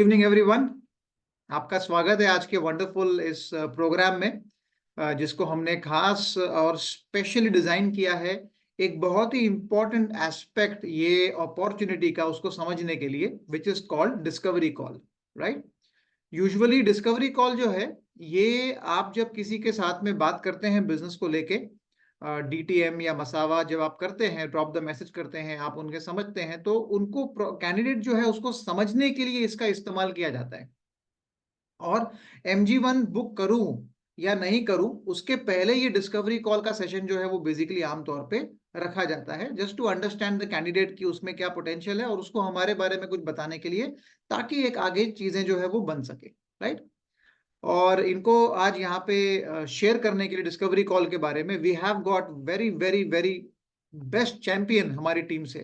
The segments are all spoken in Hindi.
Evening everyone. आपका स्वागत है आज के वंडरफुल इस प्रोग्राम में, जिसको हमने खास और स्पेशली डिजाइन किया है एक बहुत ही इंपॉर्टेंट एस्पेक्ट ये अपॉर्चुनिटी का उसको समझने के लिए, which is called discovery call. Right. Usually discovery call जो है ये आप जब किसी के साथ में बात करते हैं बिजनेस को लेके, डीटीएम या मसावा जब आप करते हैं, ड्रॉप द मैसेज करते हैं, आप उनके समझते हैं, तो उनको कैंडिडेट जो है उसको समझने के लिए इसका इस्तेमाल किया जाता है। और MG1 बुक करूं या नहीं करूं उसके पहले ये डिस्कवरी कॉल का सेशन जो है वो बेसिकली आमतौर पे रखा जाता है, just to understand the candidate की उसमें क्या पोटेंशियल है और उसको हमारे बारे में कुछ बताने के लिए, ताकि एक आगे चीजें जो है वो बन सके। राइट। और इनको आज यहाँ पे शेयर करने के लिए डिस्कवरी कॉल के बारे में we have got very very very best champion हमारी टीम से,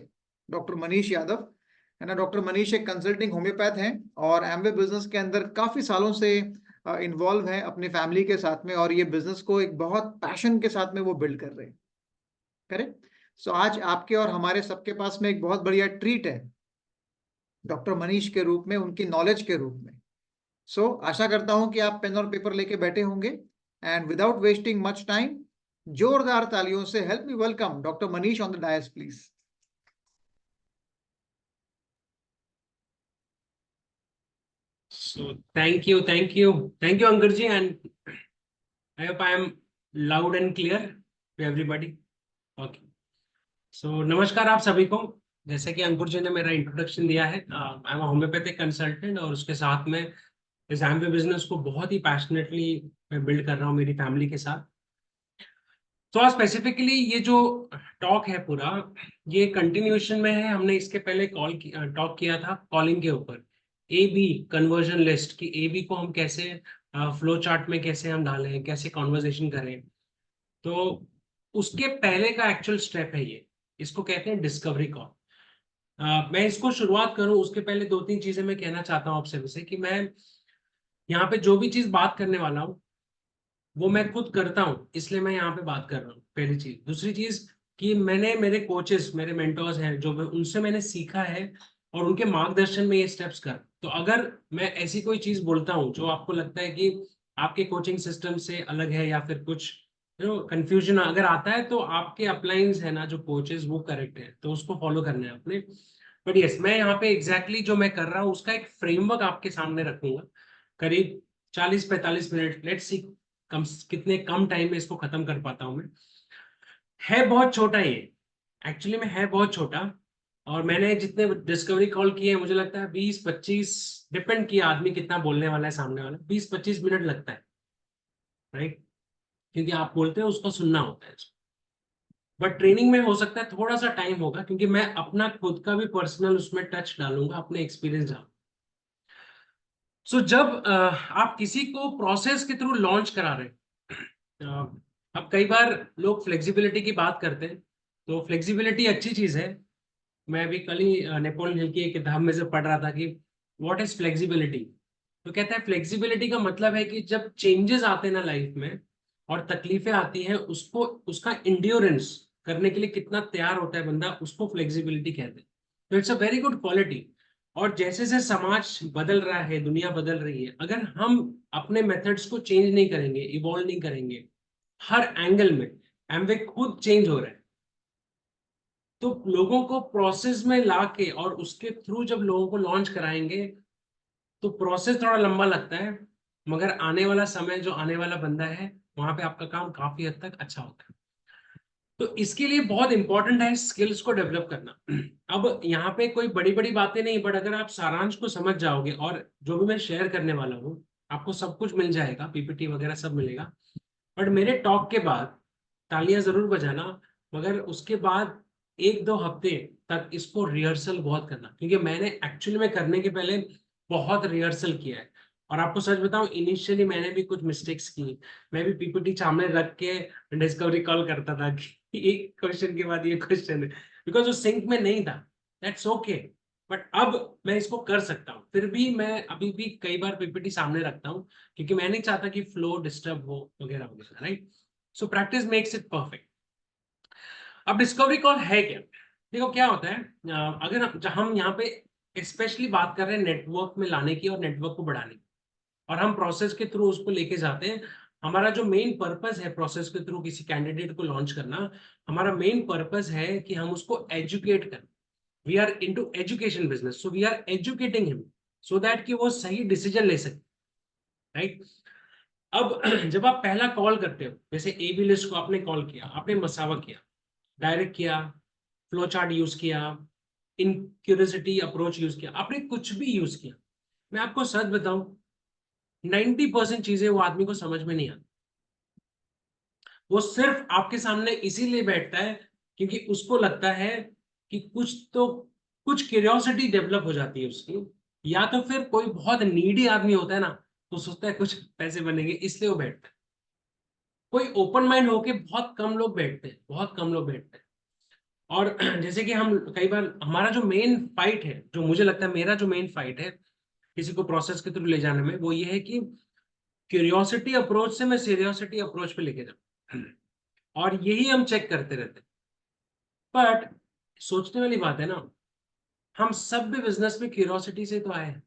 डॉक्टर मनीष यादव है ना। डॉक्टर मनीष एक कंसल्टिंग होम्योपैथ हैं और एमवे बिजनेस के अंदर काफी सालों से इन्वॉल्व हैं अपनी फैमिली के साथ में, और ये बिजनेस को एक बहुत पैशन के साथ में वो बिल्ड कर रहे हैं। करेक्ट। सो आज आपके और हमारे सबके पास में एक बहुत बढ़िया ट्रीट है डॉक्टर मनीष के रूप में, उनकी नॉलेज के रूप में। आशा करता हूं कि आप पेन और पेपर लेके बैठे होंगे, and without wasting much time, जोरदार तालियों से help me welcome doctor Manish on the dais please. So thank you, Ankur ji, and I hope I am loud and clear to everybody. Okay. So नमस्कार आप सभी को। जैसे कि अंकुर जी ने मेरा इंट्रोडक्शन दिया है, आई एम होम्योपैथिक कंसल्टेंट और उसके साथ में इस एमवे बिजनेस को बहुत ही पैशनेटली मैं बिल्ड कर रहा हूँ मेरी फैमिली के साथ। तो आज स्पेसिफिकली ये जो टॉक है पूरा, ये कंटिन्यूएशन में है। हमने इसके पहले टॉक किया था कॉलिंग के ऊपर, ए बी कन्वर्जन लिस्ट की, ए बी को हम कैसे फ्लो चार्ट में कैसे हम डालें, कैसे कॉन्वर्जेशन करें। तो उसके पहले का एक्चुअल स्टेप है ये, इसको कहते हैं डिस्कवरी कॉल। मैं इसको शुरुआत करूं उसके पहले दो तीन चीजें मैं कहना चाहता हूं आपसे, जैसे कि मैं यहाँ पे जो भी चीज बात करने वाला हूँ वो मैं खुद करता हूँ, इसलिए मैं यहाँ पे बात कर रहा हूँ। पहली चीज। दूसरी चीज कि मैंने मेरे कोचेस, मेरे मेंटर्स हैं जो उनसे मैंने सीखा है और उनके मार्गदर्शन में ये स्टेप्स कर। तो अगर मैं ऐसी कोई चीज बोलता हूँ जो आपको लगता है कि आपके कोचिंग सिस्टम से अलग है या फिर कुछ कंफ्यूजन अगर आता है, तो आपके अपलाइंस है ना जो कोचेस, वो करेक्ट है, तो उसको फॉलो करना है अपने। बट यस, मैं यहाँ पे एग्जैक्टली जो मैं कर रहा हूँ उसका एक फ्रेमवर्क आपके सामने रखूंगा, करीब 40-45 मिनट। लेट्स सी कितने कम टाइम में इसको खत्म कर पाता हूं मैं। है बहुत छोटा ये, एक्चुअली में है बहुत छोटा। और मैंने जितने डिस्कवरी कॉल किए हैं, मुझे लगता है 20-25, डिपेंड किया आदमी कितना बोलने वाला है सामने वाला, 20-25 मिनट लगता है। राइट। क्योंकि आप बोलते हैं उसको सुनना होता है। बट ट्रेनिंग में हो सकता है थोड़ा सा टाइम होगा, क्योंकि मैं अपना खुद का भी पर्सनल उसमें टच डालूंगा, अपने एक्सपीरियंस डालूंगा। जब आप किसी को प्रोसेस के थ्रू लॉन्च करा रहे हैं, अब कई बार लोग फ्लेक्सिबिलिटी की बात करते हैं, तो फ्लेक्सिबिलिटी अच्छी चीज है। मैं अभी कल ही नेपोलियन हिल की एक किताब में से पढ़ रहा था कि व्हाट इज फ्लेक्सिबिलिटी। तो कहता है फ्लेक्सिबिलिटी का मतलब है कि जब चेंजेस आते हैं ना लाइफ में और तकलीफें आती हैं, उसको, उसका इंड्योरेंस करने के लिए कितना तैयार होता है बंदा, उसको फ्लेक्सिबिलिटी कहते हैं। तो it's a very good quality. और जैसे जैसे समाज बदल रहा है, दुनिया बदल रही है, अगर हम अपने मेथड्स को चेंज नहीं करेंगे, इवॉल्व नहीं करेंगे हर एंगल में, एमवे खुद चेंज हो रहा है, तो लोगों को प्रोसेस में लाके और उसके थ्रू जब लोगों को लॉन्च कराएंगे, तो प्रोसेस थोड़ा लंबा लगता है, मगर आने वाला समय, जो आने वाला बंदा है, वहां पे आपका काम काफी हद तक अच्छा होता है। तो इसके लिए बहुत इंपॉर्टेंट है स्किल्स को डेवलप करना। अब यहाँ पे कोई बड़ी बड़ी बातें नहीं, बट अगर आप सारांश को समझ जाओगे, और जो भी मैं शेयर करने वाला हूँ आपको सब कुछ मिल जाएगा, पीपीटी वगैरह सब मिलेगा। बट मेरे टॉक के बाद तालियां जरूर बजाना, मगर उसके बाद 1-2 हफ्ते तक इसको रिहर्सल बहुत करना, क्योंकि मैंने एक्चुअली में करने के पहले बहुत रिहर्सल किया है। और आपको सच बताऊं, इनिशियली मैंने भी कुछ मिस्टेक्स की। मैं भी पीपीटी सामने रख के डिस्कवरी कॉल करता था कि एक क्वेश्चन के बाद ये क्वेश्चन है, बिकॉज वो सिंक में नहीं था। That's okay. बट अब मैं इसको कर सकता हूँ, फिर भी मैं अभी भी कई बार पीपीटी सामने रखता हूँ, क्योंकि मैं नहीं चाहता कि फ्लो डिस्टर्ब हो वगैरह वगैरह। Right. So practice makes it perfect. अब डिस्कवरी कॉल है क्या? देखो क्या होता है, अगर हम यहाँ पे स्पेशली बात कर रहे हैं नेटवर्क में लाने की और नेटवर्क को बढ़ाने की, और हम प्रोसेस के थ्रू उसको लेके जाते हैं। हमारा जो मेन पर्पस है प्रोसेस के थ्रू किसी कैंडिडेट को लॉन्च करना, हमारा मेन पर्पस है कि हम उसको एजुकेट करें। We are into education business, so we are educating him so that कि वो सही डिसीजन ले सके, राइट। अब जब आप पहला कॉल करते हो, जैसे एबी लिस्ट को आपने कॉल किया, आपने मसावा किया, डायरेक्ट किया, फ्लो चार्ट यूज किया, इन क्यूरियोसिटी अप्रोच यूज किया, आपने कुछ भी यूज किया, मैं आपको सच बताऊं 90% चीजें वो आदमी को समझ में नहीं आती। वो सिर्फ आपके सामने इसीलिए बैठता है क्योंकि उसको लगता है कि कुछ क्यूरियोसिटी डेवलप हो जाती है उसकी, या तो फिर कोई बहुत नीडी आदमी होता है ना, तो सोचता है कुछ पैसे बनेंगे, इसलिए वो बैठता है। कोई ओपन माइंड होके बहुत कम लोग बैठते हैं, बहुत कम लोग बैठते हैं। और जैसे कि हम कई बार, हमारा जो मेन फाइट है, जो मुझे लगता है मेरा जो मेन फाइट है किसी को प्रोसेस के थ्रू ले जाने में, वो ये है कि क्यूरियोसिटी अप्रोच से मैं सीरियोसिटी अप्रोच पे लेके जाऊं, और यही हम चेक करते रहते हैं। बट सोचने वाली बात है ना, हम सब भी बिजनेस में क्यूरियोसिटी से तो आए हैं।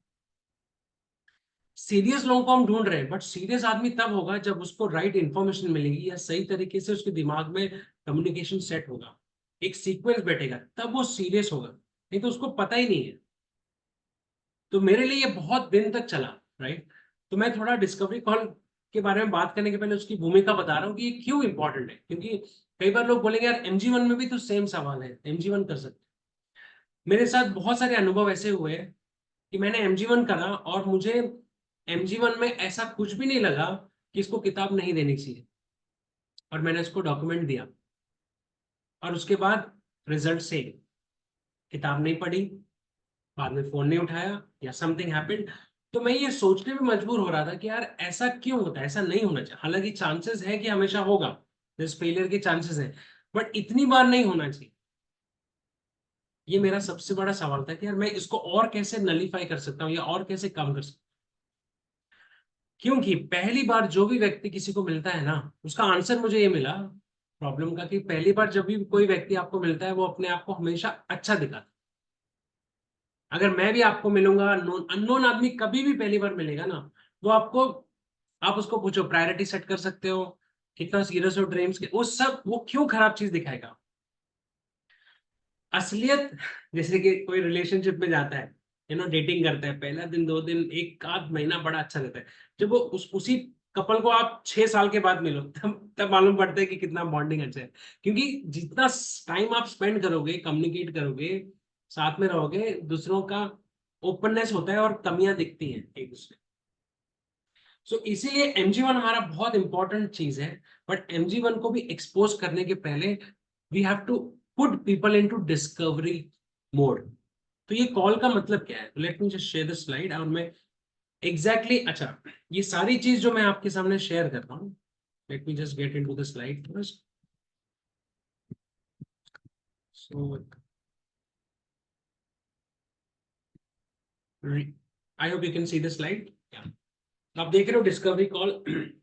सीरियस लोगों को हम ढूंढ रहे हैं, बट सीरियस आदमी तब होगा जब उसको राइट इंफॉर्मेशन मिलेगी या सही तरीके से उसके दिमाग में कम्युनिकेशन सेट होगा, एक सीक्वेंस बैठेगा, तब वो सीरियस होगा, नहीं तो उसको पता ही नहीं है। तो मेरे लिए ये बहुत दिन तक चला, राइट। तो मैं थोड़ा डिस्कवरी कॉल के बारे में बात करने के पहले उसकी भूमिका बता रहा हूँ कि ये क्यों इंपॉर्टेंट है, क्योंकि कई बार लोग बोलेंगे यार MG1 में भी तो सेम सवाल है, MG1 कर सकते। मेरे साथ बहुत सारे अनुभव ऐसे हुए कि मैंने MG1 करा और मुझे MG1 में ऐसा कुछ भी नहीं लगा कि इसको किताब नहीं देनी चाहिए, और मैंने इसको डॉक्यूमेंट दिया, और उसके बाद रिजल्ट से किताब नहीं पढ़ी, बाद में फोन नहीं उठाया, या समथिंग हैपेंड। तो मैं ये सोचने में मजबूर हो रहा था कि यार ऐसा क्यों होता है, ऐसा नहीं होना चाहिए। हालांकि चांसेस है कि हमेशा होगा, इस फेलियर के चांसेस है, बट इतनी बार नहीं होना चाहिए। ये मेरा सबसे बड़ा सवाल था कि यार मैं इसको और कैसे नलीफाई कर सकता हूँ या और कैसे कम कर सकता हूँ। क्योंकि पहली बार जो भी व्यक्ति किसी को मिलता है ना, उसका आंसर मुझे ये मिला प्रॉब्लम का, कि पहली बार जब भी कोई व्यक्ति आपको मिलता है वो अपने आप को हमेशा अच्छा दिखाता है। अगर मैं भी आपको मिलूंगा, अननोन आदमी कभी भी पहली बार मिलेगा ना, वो आपको, आप उसको पूछो प्रायोरिटी सेट कर सकते हो, कितना सीरियस हो ड्रीम्स के, वो सब वो क्यों खराब चीज दिखाएगा। असलियत, जैसे कि कोई रिलेशनशिप में जाता है, डेटिंग करता है, पहला दिन 2 दिन एक आध महीना बड़ा अच्छा रहता है। जब वो उसी कपल को आप 6 साल के बाद मिलो, तब मालूम पड़ता है कि कितना बॉन्डिंग अच्छा है। क्योंकि जितना टाइम आप स्पेंड करोगे, कम्युनिकेट करोगे, साथ में रहोगे, दूसरों का ओपननेस होता है और कमियां दिखती हैं एक दूसरे। सो इसीलिए MG1 हमारा बहुत इंपॉर्टेंट चीज है। बट MG1 को भी एक्सपोज करने के पहले we have to put people into discovery mode. तो ये कॉल का मतलब क्या है, let me just share the slide, और मैं एग्जैक्टली अच्छा, ये सारी चीज जो मैं आपके सामने शेयर कर रहा हूँ, late me just get into the slide first. So I hope you can see the slide. आप देख रहे हो डिस्कवरी कॉल,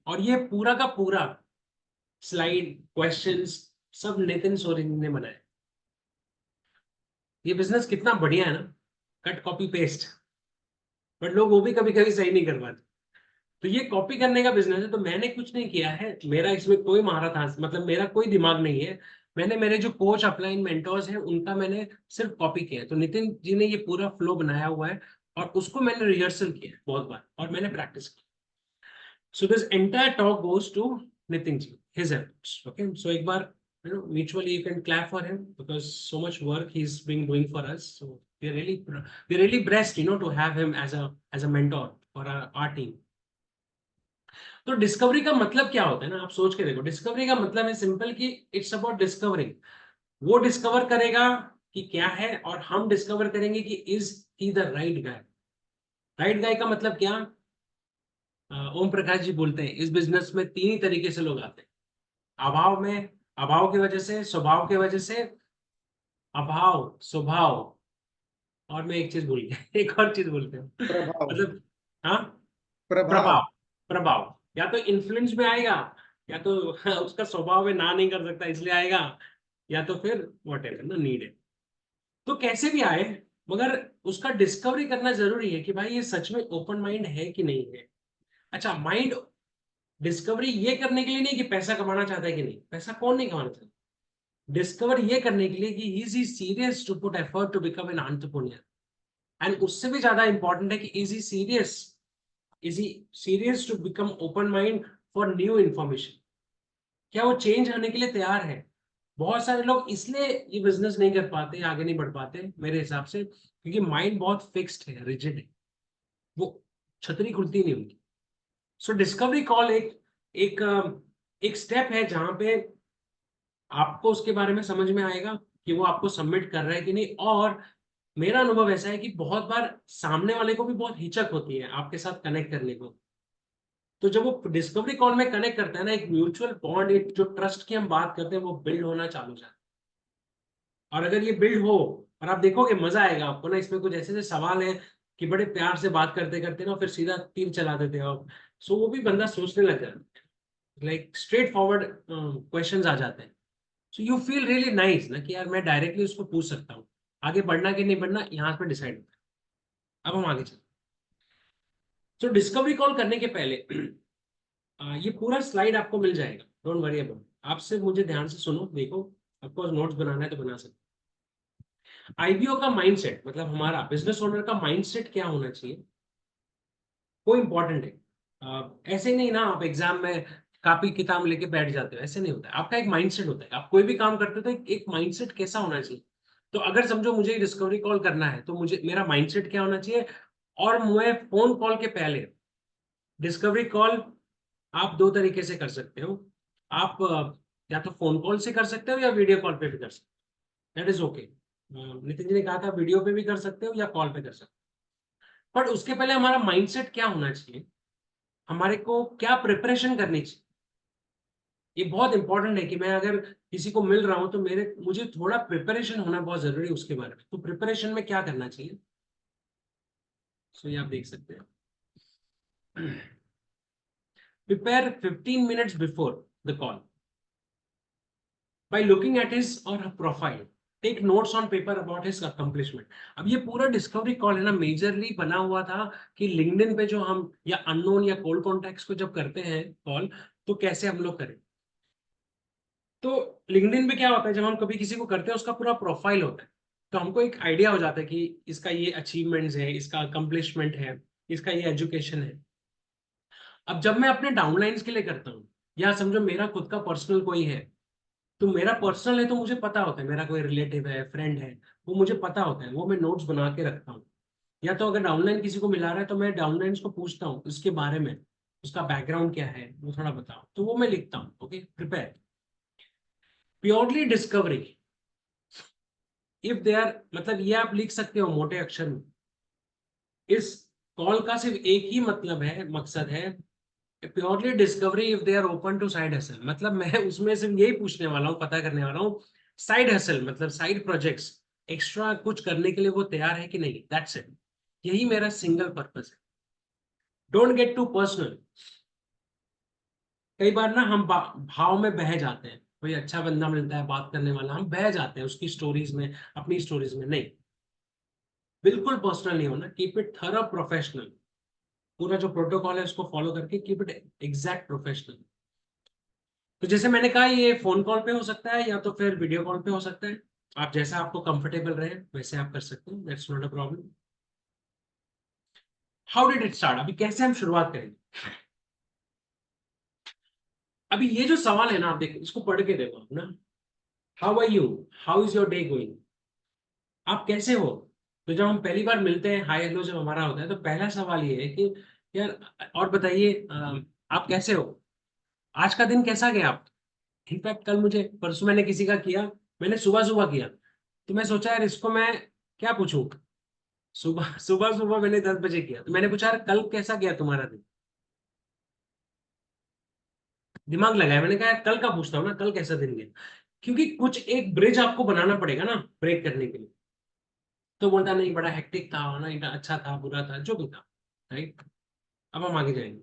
और ये पूरा का पूरा स्लाइड, क्वेश्चंस, सब नितिन सोरेन ने बनाया। ये बिजनेस कितना बढ़िया है ना, कट कॉपी पेस्ट, बट लोग वो भी कभी कभी सही नहीं कर पाते। तो ये कॉपी करने का बिजनेस है, तो मैंने कुछ नहीं किया है, मेरा इसमें कोई महारत हासिल, मतलब मेरा कोई दिमाग नहीं है। मैंने मेरे जो कोच अपलाइन मेंटोर्स हैं उनका मैंने सिर्फ कॉपी किया है। तो नितिन जी ने ये पूरा फ्लो बनाया हुआ है, और उसको मैंने रिहर्सल किया है बहुत बार, और मैंने प्रैक्टिस की। So this entire talk goes to Nitin ji, his efforts. Okay, so एक बार mutually you can clap for him because so much work he's been doing for us. So we're really blessed, to have him as a mentor for our team. तो डिस्कवरी का मतलब क्या होता है ना, आप सोच के देखो। डिस्कवरी का मतलब है सिंपल कि इट्स अबाउट डिस्कवरिंग। वो डिस्कवर करेगा कि क्या है, और हम डिस्कवर करेंगे कि is he the right guy. Right guy का मतलब क्या, ओम प्रकाश जी बोलते हैं इस बिजनेस में 3 ही तरीके से लोग आते हैं। अभाव में, अभाव की वजह से, स्वभाव की वजह से, अभाव स्वभाव, और मैं एक चीज भूल गया, एक और चीज बोलते हैं, प्रभाव। मतलब, हाँ, प्रभाव। प्रभाव। प्रभाव या तो इन्फ्लुएंस में आएगा, या तो उसका स्वभाव है ना नहीं कर सकता इसलिए आएगा, या तो फिर वॉट एवर ना नीड है। तो कैसे भी आए, मगर उसका डिस्कवरी करना जरूरी है कि भाई ये सच में ओपन माइंड है कि नहीं है। अच्छा, माइंड डिस्कवरी ये करने के लिए नहीं कि पैसा कमाना चाहता है कि नहीं, पैसा कौन नहीं कमाना चाहता, डिस्कवर ये करने के लिए कि is he serious to put effort to become an entrepreneur. And उससे भी ज्यादा इंपॉर्टेंट है कि is he serious to become open mind for new information. क्या वो चेंज होने के लिए तैयार है। बहुत सारे लोग इसलिए ये बिजनेस नहीं कर पाते, आगे नहीं बढ़ पाते मेरे हिसाब से, क्योंकि माइंड बहुत फिक्स्ड है, रिजिड है, वो छतरी खुलती नहीं उनकी। सो डिस्कवरी कॉल एक एक स्टेप है जहां पे आपको उसके बारे में समझ में आएगा कि वो आपको सबमिट कर रहा है कि नहीं। और मेरा अनुभव ऐसा है कि बहुत बार सामने वाले को भी बहुत हिचक होती है आपके साथ कनेक्ट करने को। तो जब वो डिस्कवरी कॉल में कनेक्ट करता है ना, एक म्यूचुअल बॉन्ड, एक जो ट्रस्ट की हम बात करते हैं, वो बिल्ड होना चालू हो जाता है। और अगर ये बिल्ड हो, और आप देखोगे मजा आएगा आपको ना, इसमें कुछ ऐसे ऐसे सवाल हैं कि बड़े प्यार से बात करते करते ना फिर सीधा तीर चला देते हो आप। सो वो भी बंदा सोचने लग जाता है, लाइक स्ट्रेट फॉरवर्ड क्वेश्चंस आ जाते हैं। So you feel really nice ना कि यार मैं डायरेक्टली उसको पूछ सकता हूँ आगे बढ़ना कि नहीं बढ़ना, यहाँ पे डिसाइड होता है। अब हम आगे चलते हैं। तो डिस्कवरी कॉल करने के पहले ये पूरा स्लाइड आपको मिल जाएगा, डोंट वरी अबाउट। आप सिर्फ मुझे ध्यान से सुनो, देखो, आपको नोट्स बनाना है तो बना सकते। आईबीओ का माइंडसेट, मतलब हमारा बिजनेस ओनर का माइंडसेट क्या होना चाहिए, वो इंपॉर्टेंट है। ऐसे नहीं ना आप एग्जाम में कॉपी किताब लेके बैठ जाते हो, ऐसे नहीं होता है। आपका एक माइंडसेट होता है, आप कोई भी काम करते हो तो एक माइंडसेट कैसा होना चाहिए। तो अगर समझो मुझे डिस्कवरी कॉल करना है तो मुझे मेरा माइंडसेट क्या होना चाहिए। और मैं फोन कॉल के पहले डिस्कवरी कॉल आप दो तरीके से कर सकते हो। आप या तो फोन कॉल से कर सकते हो या वीडियो कॉल पे भी कर सकते हो, that is okay. Nitin ji ने कहा था वीडियो पे भी कर सकते हो या कॉल पे कर सकते हो, बट उसके पहले हमारा माइंडसेट क्या होना चाहिए, हमारे को क्या प्रिपरेशन करनी चाहिए। ये बहुत इंपॉर्टेंट है कि मैं अगर किसी को मिल रहा हूं तो मुझे थोड़ा प्रिपरेशन होना बहुत जरूरी है उसके बारे में। तो प्रिपरेशन में क्या करना चाहिए, सो ये आप देख सकते हैं। Prepare 15 minutes before the call by looking at his or her profile. Take notes on paper about his accomplishment. अब ये पूरा डिस्कवरी कॉल है ना, मेजरली बना हुआ था कि लिंक्डइन पे जो हम या अननोन या कोल्ड कॉन्टैक्ट्स को जब करते हैं कॉल, तो कैसे हम लोग करें। तो लिंक्डइन पे क्या होता है, जब हम कभी किसी को करते हैं उसका पूरा प्रोफाइल होता है, तो हमको एक आइडिया हो जाता है कि इसका ये अचीवमेंट्स है, इसका अकम्पलिशमेंट है, इसका ये एजुकेशन है। अब जब मैं अपने डाउनलाइंस के लिए करता हूँ, या समझो मेरा खुद का पर्सनल कोई है, तो मेरा पर्सनल है तो मुझे पता होता है, मेरा कोई रिलेटिव है, फ्रेंड है, वो मुझे पता होता है, वो मैं नोट्स बना के रखता हूँ। या तो अगर डाउनलाइन किसी को मिला रहा है तो मैं डाउनलाइन को पूछता हूँ उसके बारे में, उसका बैकग्राउंड क्या है वो थोड़ा बताओ, तो वो मैं लिखता हूँ। Okay, prepare purely discovery if they are, मतलब ये आप लिख सकते हो मोटे अक्षर में। इस कॉल का सिर्फ एक ही मतलब है, मकसद है, purely discovery if they are open to side hustle. मतलब मैं उसमें सिर्फ यही पूछने वाला हूँ, पता करने वाला हूँ साइड हसल, मतलब साइड प्रोजेक्ट्स, एक्स्ट्रा कुछ करने के लिए वो तैयार है कि नहीं, दैट्स इट। यही मेरा सिंगल पर्पस है। Don't get too personal. कई बार ना हम भाव में बह जाते हैं, कोई अच्छा बंदा मिलता है बात करने वाला, हम बह जाते हैं उसकी स्टोरीज में, अपनी स्टोरीज में नहीं। बिल्कुल पर्सनल नहीं होना, कीप इट थरो प्रोफेशनल। पूरा जो प्रोटोकॉल है उसको फॉलो करके कीप इट एग्जैक्ट प्रोफेशनल। तो जैसे मैंने कहा ये फोन कॉल पे हो सकता है या तो फिर वीडियो कॉल पे हो सकता है। आप जैसा आपको कंफर्टेबल रहे वैसे आप कर सकते हैं, that's not a problem. How did it start, अभी कैसे हम शुरुआत करेंगे। अभी ये जो सवाल है ना, आप देखो इसको पढ़ के देखो ना। How are you, how is your day going, आप कैसे हो। तो जब हम पहली बार मिलते हैं, हाय हेलो जब हमारा होता है, तो पहला सवाल ये है कि यार और बताइए आप कैसे हो, आज का दिन कैसा गया आप। इनफैक्ट कल मुझे, परसों मैंने किसी का किया, मैंने सुबह सुबह किया, तो मैं सोचा यार इसको मैं क्या पूछूं। सुबह सुबह सुबह मैंने 10 बजे किया, तो मैंने पूछा यार कल कैसा गया तुम्हारा दिन। दिमाग लगाया, मैंने कहा यार कल का पूछता हूँ ना, कल कैसा दिन गया। क्योंकि कुछ एक ब्रिज आपको बनाना पड़ेगा ना ब्रेक करने के लिए। तो बोलता नहीं बड़ा हेक्टिक था ना, अच्छा था बुरा था जो भी था, राइट। अब हम आगे जाएंगे,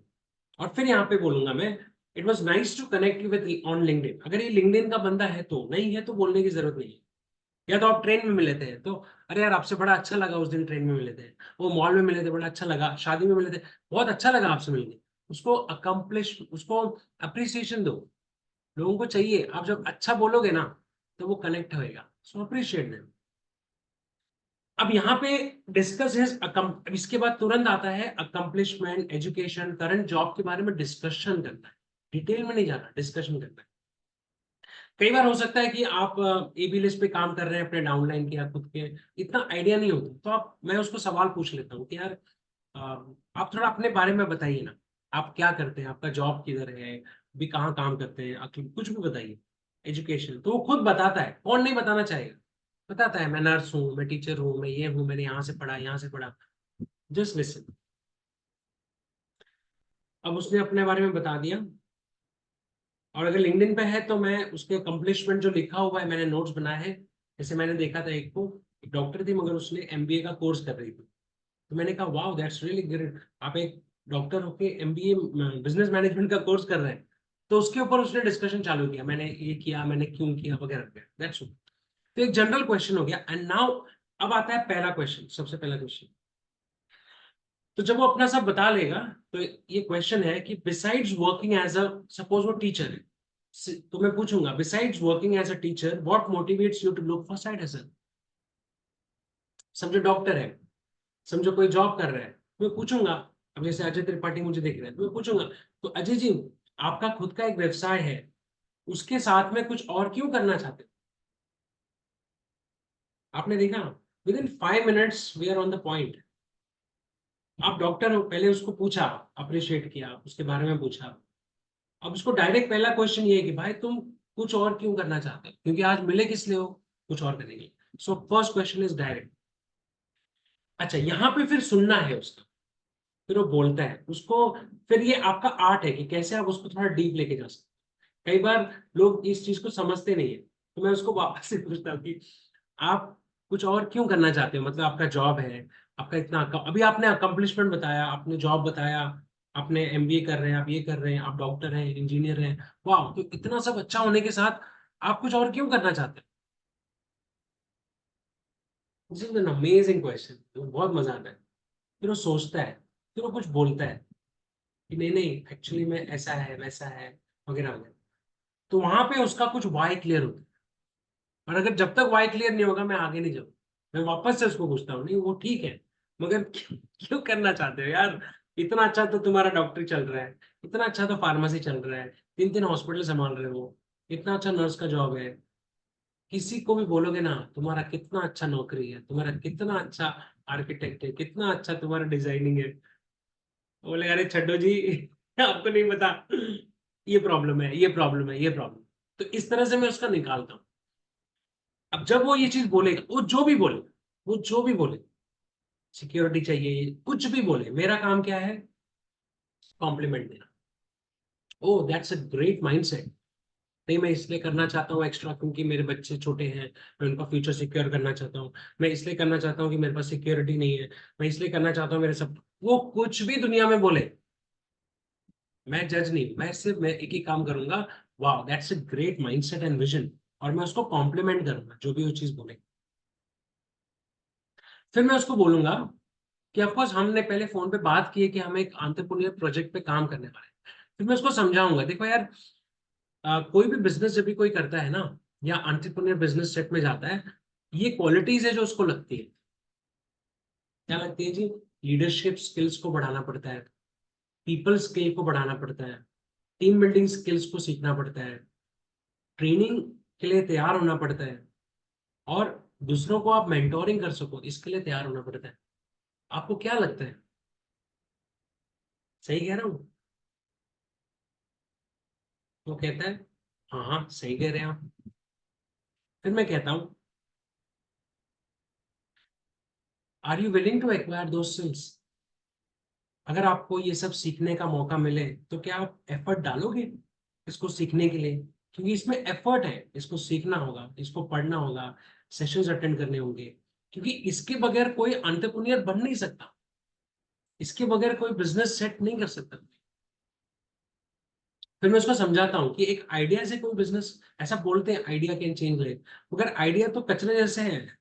और फिर यहाँ पे बोलूंगा मैं, it was nice to connect with on LinkedIn. अगर ये लिंक्डइन का बंदा है तो, नहीं है तो बोलने की जरूरत नहीं है। या तो आप ट्रेन में मिले थे तो अरे यार आपसे बड़ा अच्छा लगा, उस दिन ट्रेन में मिले थे, वो मॉल में मिले थे बड़ा अच्छा लगा, शादी में मिले थे बहुत अच्छा लगा आपसे मिलके। उसको अकम्प्लिश, उसको अप्रिसिएशन दो। लोगों को चाहिए आप जब अच्छा बोलोगे ना तो वो कनेक्ट होएगा, सो अप्रिशिएट देम। अब यहाँ पे डिस्कस है, अब इसके बाद तुरंत आता है अकम्प्लिशमेंट, एजुकेशन, करंट जॉब के बारे में डिस्कशन करना है। डिटेल में नहीं जाना, डिस्कशन करना है। कई बार हो सकता है कि आप एबी लिस्ट पे काम कर रहे हैं अपने डाउनलाइन के या खुद के, इतना आइडिया नहीं होता, तो आप, मैं उसको सवाल पूछ लेता हूँ कि यार अ, आप थोड़ा अपने बारे में बताइए ना, आप क्या करते हैं, आपका जॉब किधर है, अभी कहाँ काम करते हैं, कुछ भी बताइए। एजुकेशन तो वो खुद बताता है, कौन नहीं बताना चाहेगा, बताता है मैं नर्स हूँ, मैं टीचर हूँ, मैं ये हूँ, मैंने यहाँ से पढ़ा, यहाँ से पढ़ा। Just listen. अब उसने अपने बारे में बता दिया, और अगर लिंक्डइन पे है तो मैं उसके अकम्प्लिशमेंट जो लिखा हुआ है मैंने नोट्स बनाए हैं। जैसे मैंने देखा था एक को, एक डॉक्टर थी मगर उसने एमबीए का कोर्स कर रही थी, तो मैंने कहा वाओ दैट्स रियली ग्रेट, आप एक डॉक्टर होके एमबीए बिजनेस मैनेजमेंट का कोर्स कर रहे हैं। तो उसके ऊपर उसने डिस्कशन चालू किया, मैंने ये किया, मैंने क्यों किया वगैरह वगैरह, दैट्स ऑल। तो एक जनरल क्वेश्चन हो गया। एंड नाउ अब आता है पहला क्वेश्चन, सबसे पहला क्वेश्चन। तो जब वो अपना सब बता लेगा तो ये क्वेश्चन है कि besides working as a, suppose वो टीचर है, तो मैं पूछूंगा besides working as a teacher what motivates you to look for side hustle. समझो डॉक्टर है, समझो कोई जॉब कर रहा है, मैं पूछूंगा, अब जैसे अजय त्रिपाठी मुझे देख रहे हैं तो मैं पूछूंगा, तो अजय जी आपका खुद का एक व्यवसाय है, उसके साथ में कुछ और क्यों करना चाहते हो? आपने देखा, within 5 minutes we are on the point. आप डॉक्टर हो, पहले उसको पूछा, अप्रिशिएट किया, उसके बारे में पूछा। अब उसको डायरेक्ट पहला क्वेश्चन ये है कि भाई तुम कुछ और क्यों करना चाहते हो, क्योंकि आज मिले किस लिए हो, कुछ और करने के लिए। So first question is direct. अच्छा, यहाँ पे फिर सुनना है उसका, फिर वो बोलता है उसको। फिर ये आपका आर्ट है कि कैसे आप उसको थोड़ा डीप लेके जा सकते। कई बार लोग इस चीज को समझते नहीं है, तो मैं उसको वापस से पूछता हूँ कि आप कुछ और क्यों करना चाहते हो, मतलब आपका जॉब है, आपका इतना अभी आपने अकम्पलिशमेंट बताया, आपने जॉब बताया, आपने एमबीए कर रहे हैं, आप ये कर रहे हैं, आप डॉक्टर हैं, इंजीनियर हैं, वाह, तो इतना सब अच्छा होने के साथ आप कुछ और क्यों करना चाहते हैं? This is an amazing question, बहुत मजा आता है। फिर वो सोचता है, फिर वो कुछ बोलता है कि नहीं नहीं एक्चुअली में ऐसा है वैसा है वगैरह वगैरह। तो वहां पे उसका कुछ वाई क्लियर होता है। और अगर जब तक वाई क्लियर नहीं होगा मैं आगे नहीं जाऊँ। मैं वापस से उसको पूछता हूँ, नहीं वो ठीक है मगर क्यों करना चाहते हो यार, इतना अच्छा तो तुम्हारा डॉक्टरी चल रहा है, इतना अच्छा तो फार्मेसी चल रहा है, 3 3 हॉस्पिटल संभाल रहे हो, इतना अच्छा नर्स का जॉब है। किसी को भी बोलोगे ना तुम्हारा कितना अच्छा नौकरी है, तुम्हारा कितना अच्छा आर्किटेक्ट है, कितना अच्छा तुम्हारा डिजाइनिंग है, बोले अरे छड्डो जी आपको नहीं पता, ये प्रॉब्लम है, ये प्रॉब्लम है, ये प्रॉब्लम। तो इस तरह से मैं उसका निकालता हूँ। अब जब वो ये चीज बोलेगा, वो जो भी बोले, वो जो भी बोले, सिक्योरिटी चाहिए, कुछ भी बोले, मेरा काम क्या है, कॉम्प्लीमेंट देना। ओ दैट्स अ ग्रेट माइंडसेट। नहीं मैं इसलिए करना चाहता हूँ एक्स्ट्रा क्योंकि मेरे बच्चे छोटे हैं, मैं उनका फ्यूचर सिक्योर करना चाहता हूँ, मैं इसलिए करना चाहता हूँ कि मेरे पास सिक्योरिटी नहीं है, मैं इसलिए करना चाहता हूँ मेरे सब, वो कुछ भी दुनिया में बोले, मैं जज नहीं, मैं सिर्फ मैं एक ही काम करूंगा, वाह that's a great mindset and vision, और मैं उसको कॉम्प्लीमेंट करूंगा जो भी वो चीज बोले। फिर मैं उसको बोलूंगा कि ऑफकोर्स हमने पहले फोन पे बात की है कि हम एक एंटरप्रेन्योर प्रोजेक्ट पे काम करने वाले हैं। फिर मैं उसको समझाऊंगा, देखो यार कोई भी बिजनेस जब भी कोई करता है ना, या एंटरप्रेन्योर बिजनेस सेट में जाता है, ये क्वालिटीज है जो उसको लगती है। क्या लगती है जी? लीडरशिप स्किल्स को बढ़ाना पड़ता है, पीपल स्किल को बढ़ाना पड़ता है, टीम बिल्डिंग स्किल्स को सीखना पड़ता है, ट्रेनिंग के लिए तैयार होना पड़ता है, और दूसरों को आप मेंटोरिंग कर सको इसके लिए तैयार होना पड़ता है। आपको क्या लगता है, सही कह रहा हूँ? वो कहता है हाँ हाँ सही कह रहे हैं आप। फिर मैं कहता हूँ are you willing to acquire दो स्किल्स? अगर आपको ये सब सीखने का मौका मिले तो क्या आप एफर्ट डालोगे इसको सीखने के लिए? क्योंकि इसमें एफर्ट है, इसको सीखना होगा, इसको पढ़ना होगा, सेशंस अटेंड करने होंगे, क्योंकि इसके बगैर कोई एंटरप्रेन्योर बन नहीं सकता, इसके बगैर कोई बिजनेस सेट नहीं कर सकता। फिर मैं उसको समझाता हूँ कि एक आइडिया से कोई बिजनेस, ऐसा बोलते हैं आइडिया कैन चेंज लाइफ, मगर आइडिया तो कचरे जैसे है।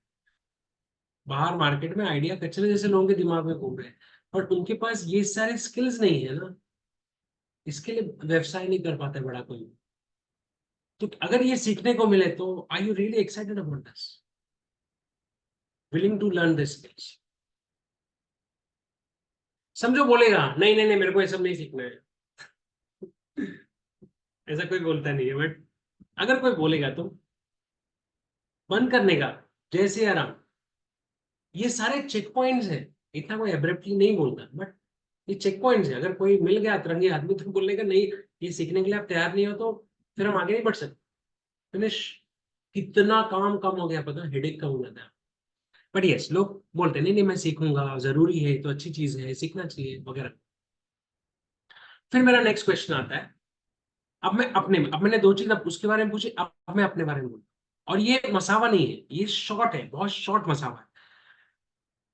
बाहर मार्केट में आइडिया कचरे जैसे लोगों के दिमाग में घूम रहे हैं, और उनके पास ये सारे स्किल्स नहीं है ना, इसके लिए व्यवसाय नहीं कर पाता बड़ा कोई। तो अगर ये सीखने को मिले तो are you really excited about this, willing to learn this skills? समझो बोलेगा नहीं नहीं नहीं, मेरे को ये सब नहीं सीखना है, ऐसा कोई बोलता नहीं है, बट अगर कोई बोलेगा तो बंद करने का, जैसे आराम, ये सारे चेक पॉइंट्स हैं। इतना कोई एब्रप्टली नहीं बोलता, बट ये चेक पॉइंट्स है। अगर कोई मिल गया अतरंगी आदमी तो बोलेगा नहीं, ये सीखने के लिए आप तैयार नहीं हो, तो फिर हम आगे नहीं बढ़ सकते। फिनिश। कितना काम कम हो गया, पता, हेडेक कम हो जाता है। बट यस, लोग बोलते हैं नहीं नहीं मैं सीखूंगा, जरूरी है, तो अच्छी चीज है, सीखना चाहिए वगैरह। फिर मेरा नेक्स्ट क्वेश्चन आता है, अब मैंने दो चीज अब उसके बारे में पूछी, अब मैं अपने बारे में बोलूँ। और ये मसावा नहीं है, ये शॉर्ट है, बहुत शॉर्ट मसावा है।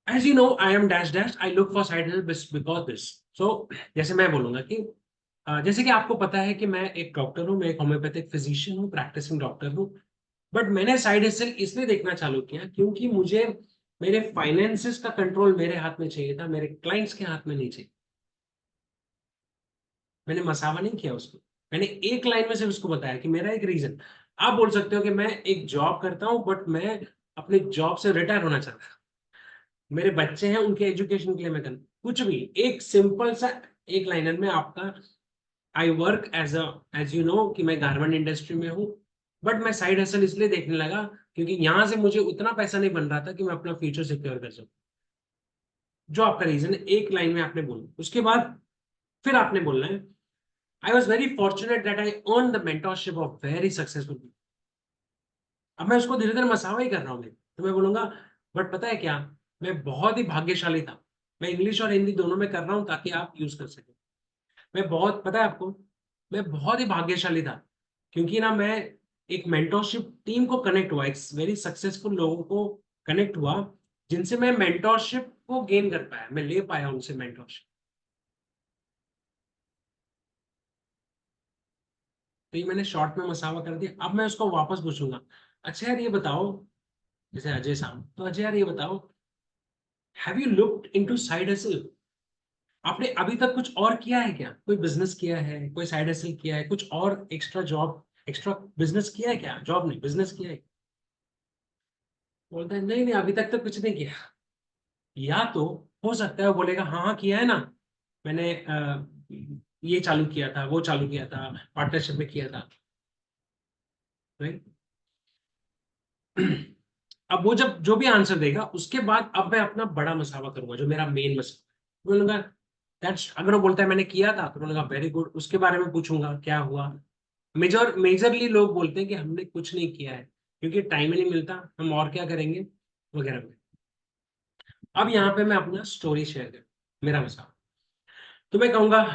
As you know, I am dash dash. I look for side hustle because this. So जैसे मैं बोलूंगा कि जैसे कि आपको पता है कि मैं एक डॉक्टर हूँ, मैं एक होम्योपैथिक फिजिशियन हूँ, प्रैक्टिसिंग डॉक्टर हूँ। बट मैंने साइड हसल इसलिए देखना चालू किया क्योंकि मुझे मेरे फाइनेंसेस का कंट्रोल मेरे हाथ में चाहिए था, मेरे क्लाइंट्स के हाथ में नहीं चाहिए। मैंने मसावा नहीं किया उसको, मैंने एक लाइन में सिर्फ उसको बताया कि मेरा एक रीजन। आप बोल सकते हो कि मैं एक जॉब करता हूँ, बट मैं अपने जॉब से रिटायर होना चाहता हूँ, मेरे बच्चे हैं, उनके एजुकेशन के लिए मैं कर, कुछ भी एक सिंपल सा एक लाइनर में आपका, I work as you know कि मैं गारमेंट इंडस्ट्री में हूँ। बट मैं साइड हसल इसलिए देखने लगा क्योंकि यहां से मुझे उतना पैसा नहीं बन रहा था कि मैं अपना फ्यूचर सिक्योर कर सकूं। जो आपका रीजन है एक लाइन में आपने बोला, उसके बाद फिर आपने बोलना है, I was very fortunate that I earn the mentorship of very successful. अब मैं उसको धीरे धीरे मसावा ही कर रहा हूँ, तो मैं बोलूंगा बट पता है क्या, मैं बहुत ही भाग्यशाली था। मैं इंग्लिश और हिंदी दोनों में कर रहा हूँ ताकि आप यूज कर सकें। मैं बहुत, पता है आपको, मैं बहुत ही भाग्यशाली था क्योंकि ना मैं एक मेंटोरशिप टीम को कनेक्ट हुआ, एक वेरी सक्सेसफुल लोगों को कनेक्ट हुआ, जिनसे मैं मेंटोरशिप को गेन कर पाया, मैं ले पाया उनसे मेंटोरशिप। तो ये मैंने शॉर्ट में मसावा कर दिया। अब मैं उसको वापस पूछूंगा, अच्छा यार ये बताओ, जैसे अजय साहब, तो अजय यार ये बताओ, have you looked into side hustle? आपने अभी तक कुछ और किया है क्या? कोई बिजनेस किया है, कोई साइड हसल किया है, कुछ और एक्स्ट्रा जॉब, एक्स्ट्रा बिजनेस किया है क्या? जॉब नहीं, बिजनेस किया है? बोलता है नहीं नहीं अभी तक तो कुछ नहीं किया। या तो हो सकता है वो बोलेगा हाँ हाँ किया है ना, मैंने ये चालू किया था, वो चालू किया था, पार्टनरशिप में किया था, राइट? अब वो जब जो भी आंसर देगा उसके बाद अब मैं अपना बड़ा मसावा करूंगा, जो मेरा मेन मसावा बोलूंगा, दैट्स, अगर वो बोलता है मैंने किया था तो बोलूंगा वेरी गुड, उसके बारे में पूछूंगा क्या हुआ। मेजरली लोग बोलते हैं कि हमने कुछ नहीं किया है क्योंकि टाइम ही नहीं मिलता, हम और क्या करेंगे वगैरह वगैरह। अब यहाँ पे मैं अपना स्टोरी शेयर करूँ, मेरा मसाला। तो मैं कहूंगा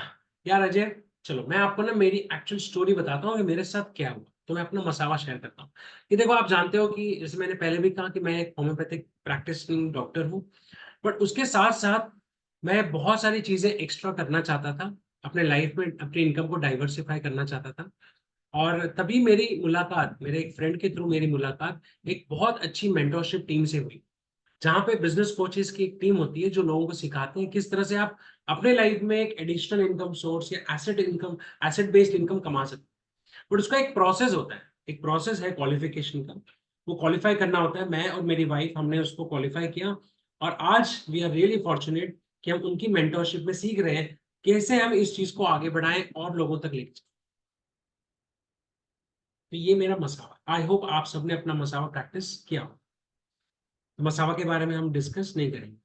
यार अजय, चलो मैं आपको ना मेरी एक्चुअल स्टोरी बताता हूँ कि मेरे साथ क्या हुआ, तो मैं अपना मसावा शेयर करता हूँ। कि देखो आप जानते हो कि जैसे मैंने पहले भी कहा कि मैं एक होम्योपैथिक प्रैक्टिसिंग डॉक्टर हूँ, बट उसके साथ साथ मैं बहुत सारी चीजें एक्स्ट्रा करना चाहता था अपने लाइफ में, अपनी इनकम को डाइवर्सिफाई करना चाहता था। और तभी मेरी मुलाकात, मेरे एक फ्रेंड के थ्रू मेरी मुलाकात एक बहुत अच्छी मेंटोरशिप टीम से हुई, जहाँ पे बिजनेस कोचेस की एक टीम होती है जो लोगों को सिखाते हैं किस तरह से आप अपने लाइफ में एक एडिशनल इनकम सोर्स या एसेट बेस्ड इनकम कमा सकते हैं। बट उसका एक प्रोसेस होता है, एक प्रोसेस है क्वालिफिकेशन का, वो क्वालिफाई करना होता है। मैं और मेरी वाइफ हमने उसको क्वालिफाई किया, और आज वी आर रियली फॉर्चुनेट कि हम उनकी मेंटोरशिप में सीख रहे हैं कैसे हम इस चीज को आगे बढ़ाएं और लोगों तक लेके जाएं। तो ये मेरा मसावा, आई होप आप सबने अपना मसावा प्रैक्टिस किया हो। तो मसावा के बारे में हम डिस्कस नहीं करेंगे।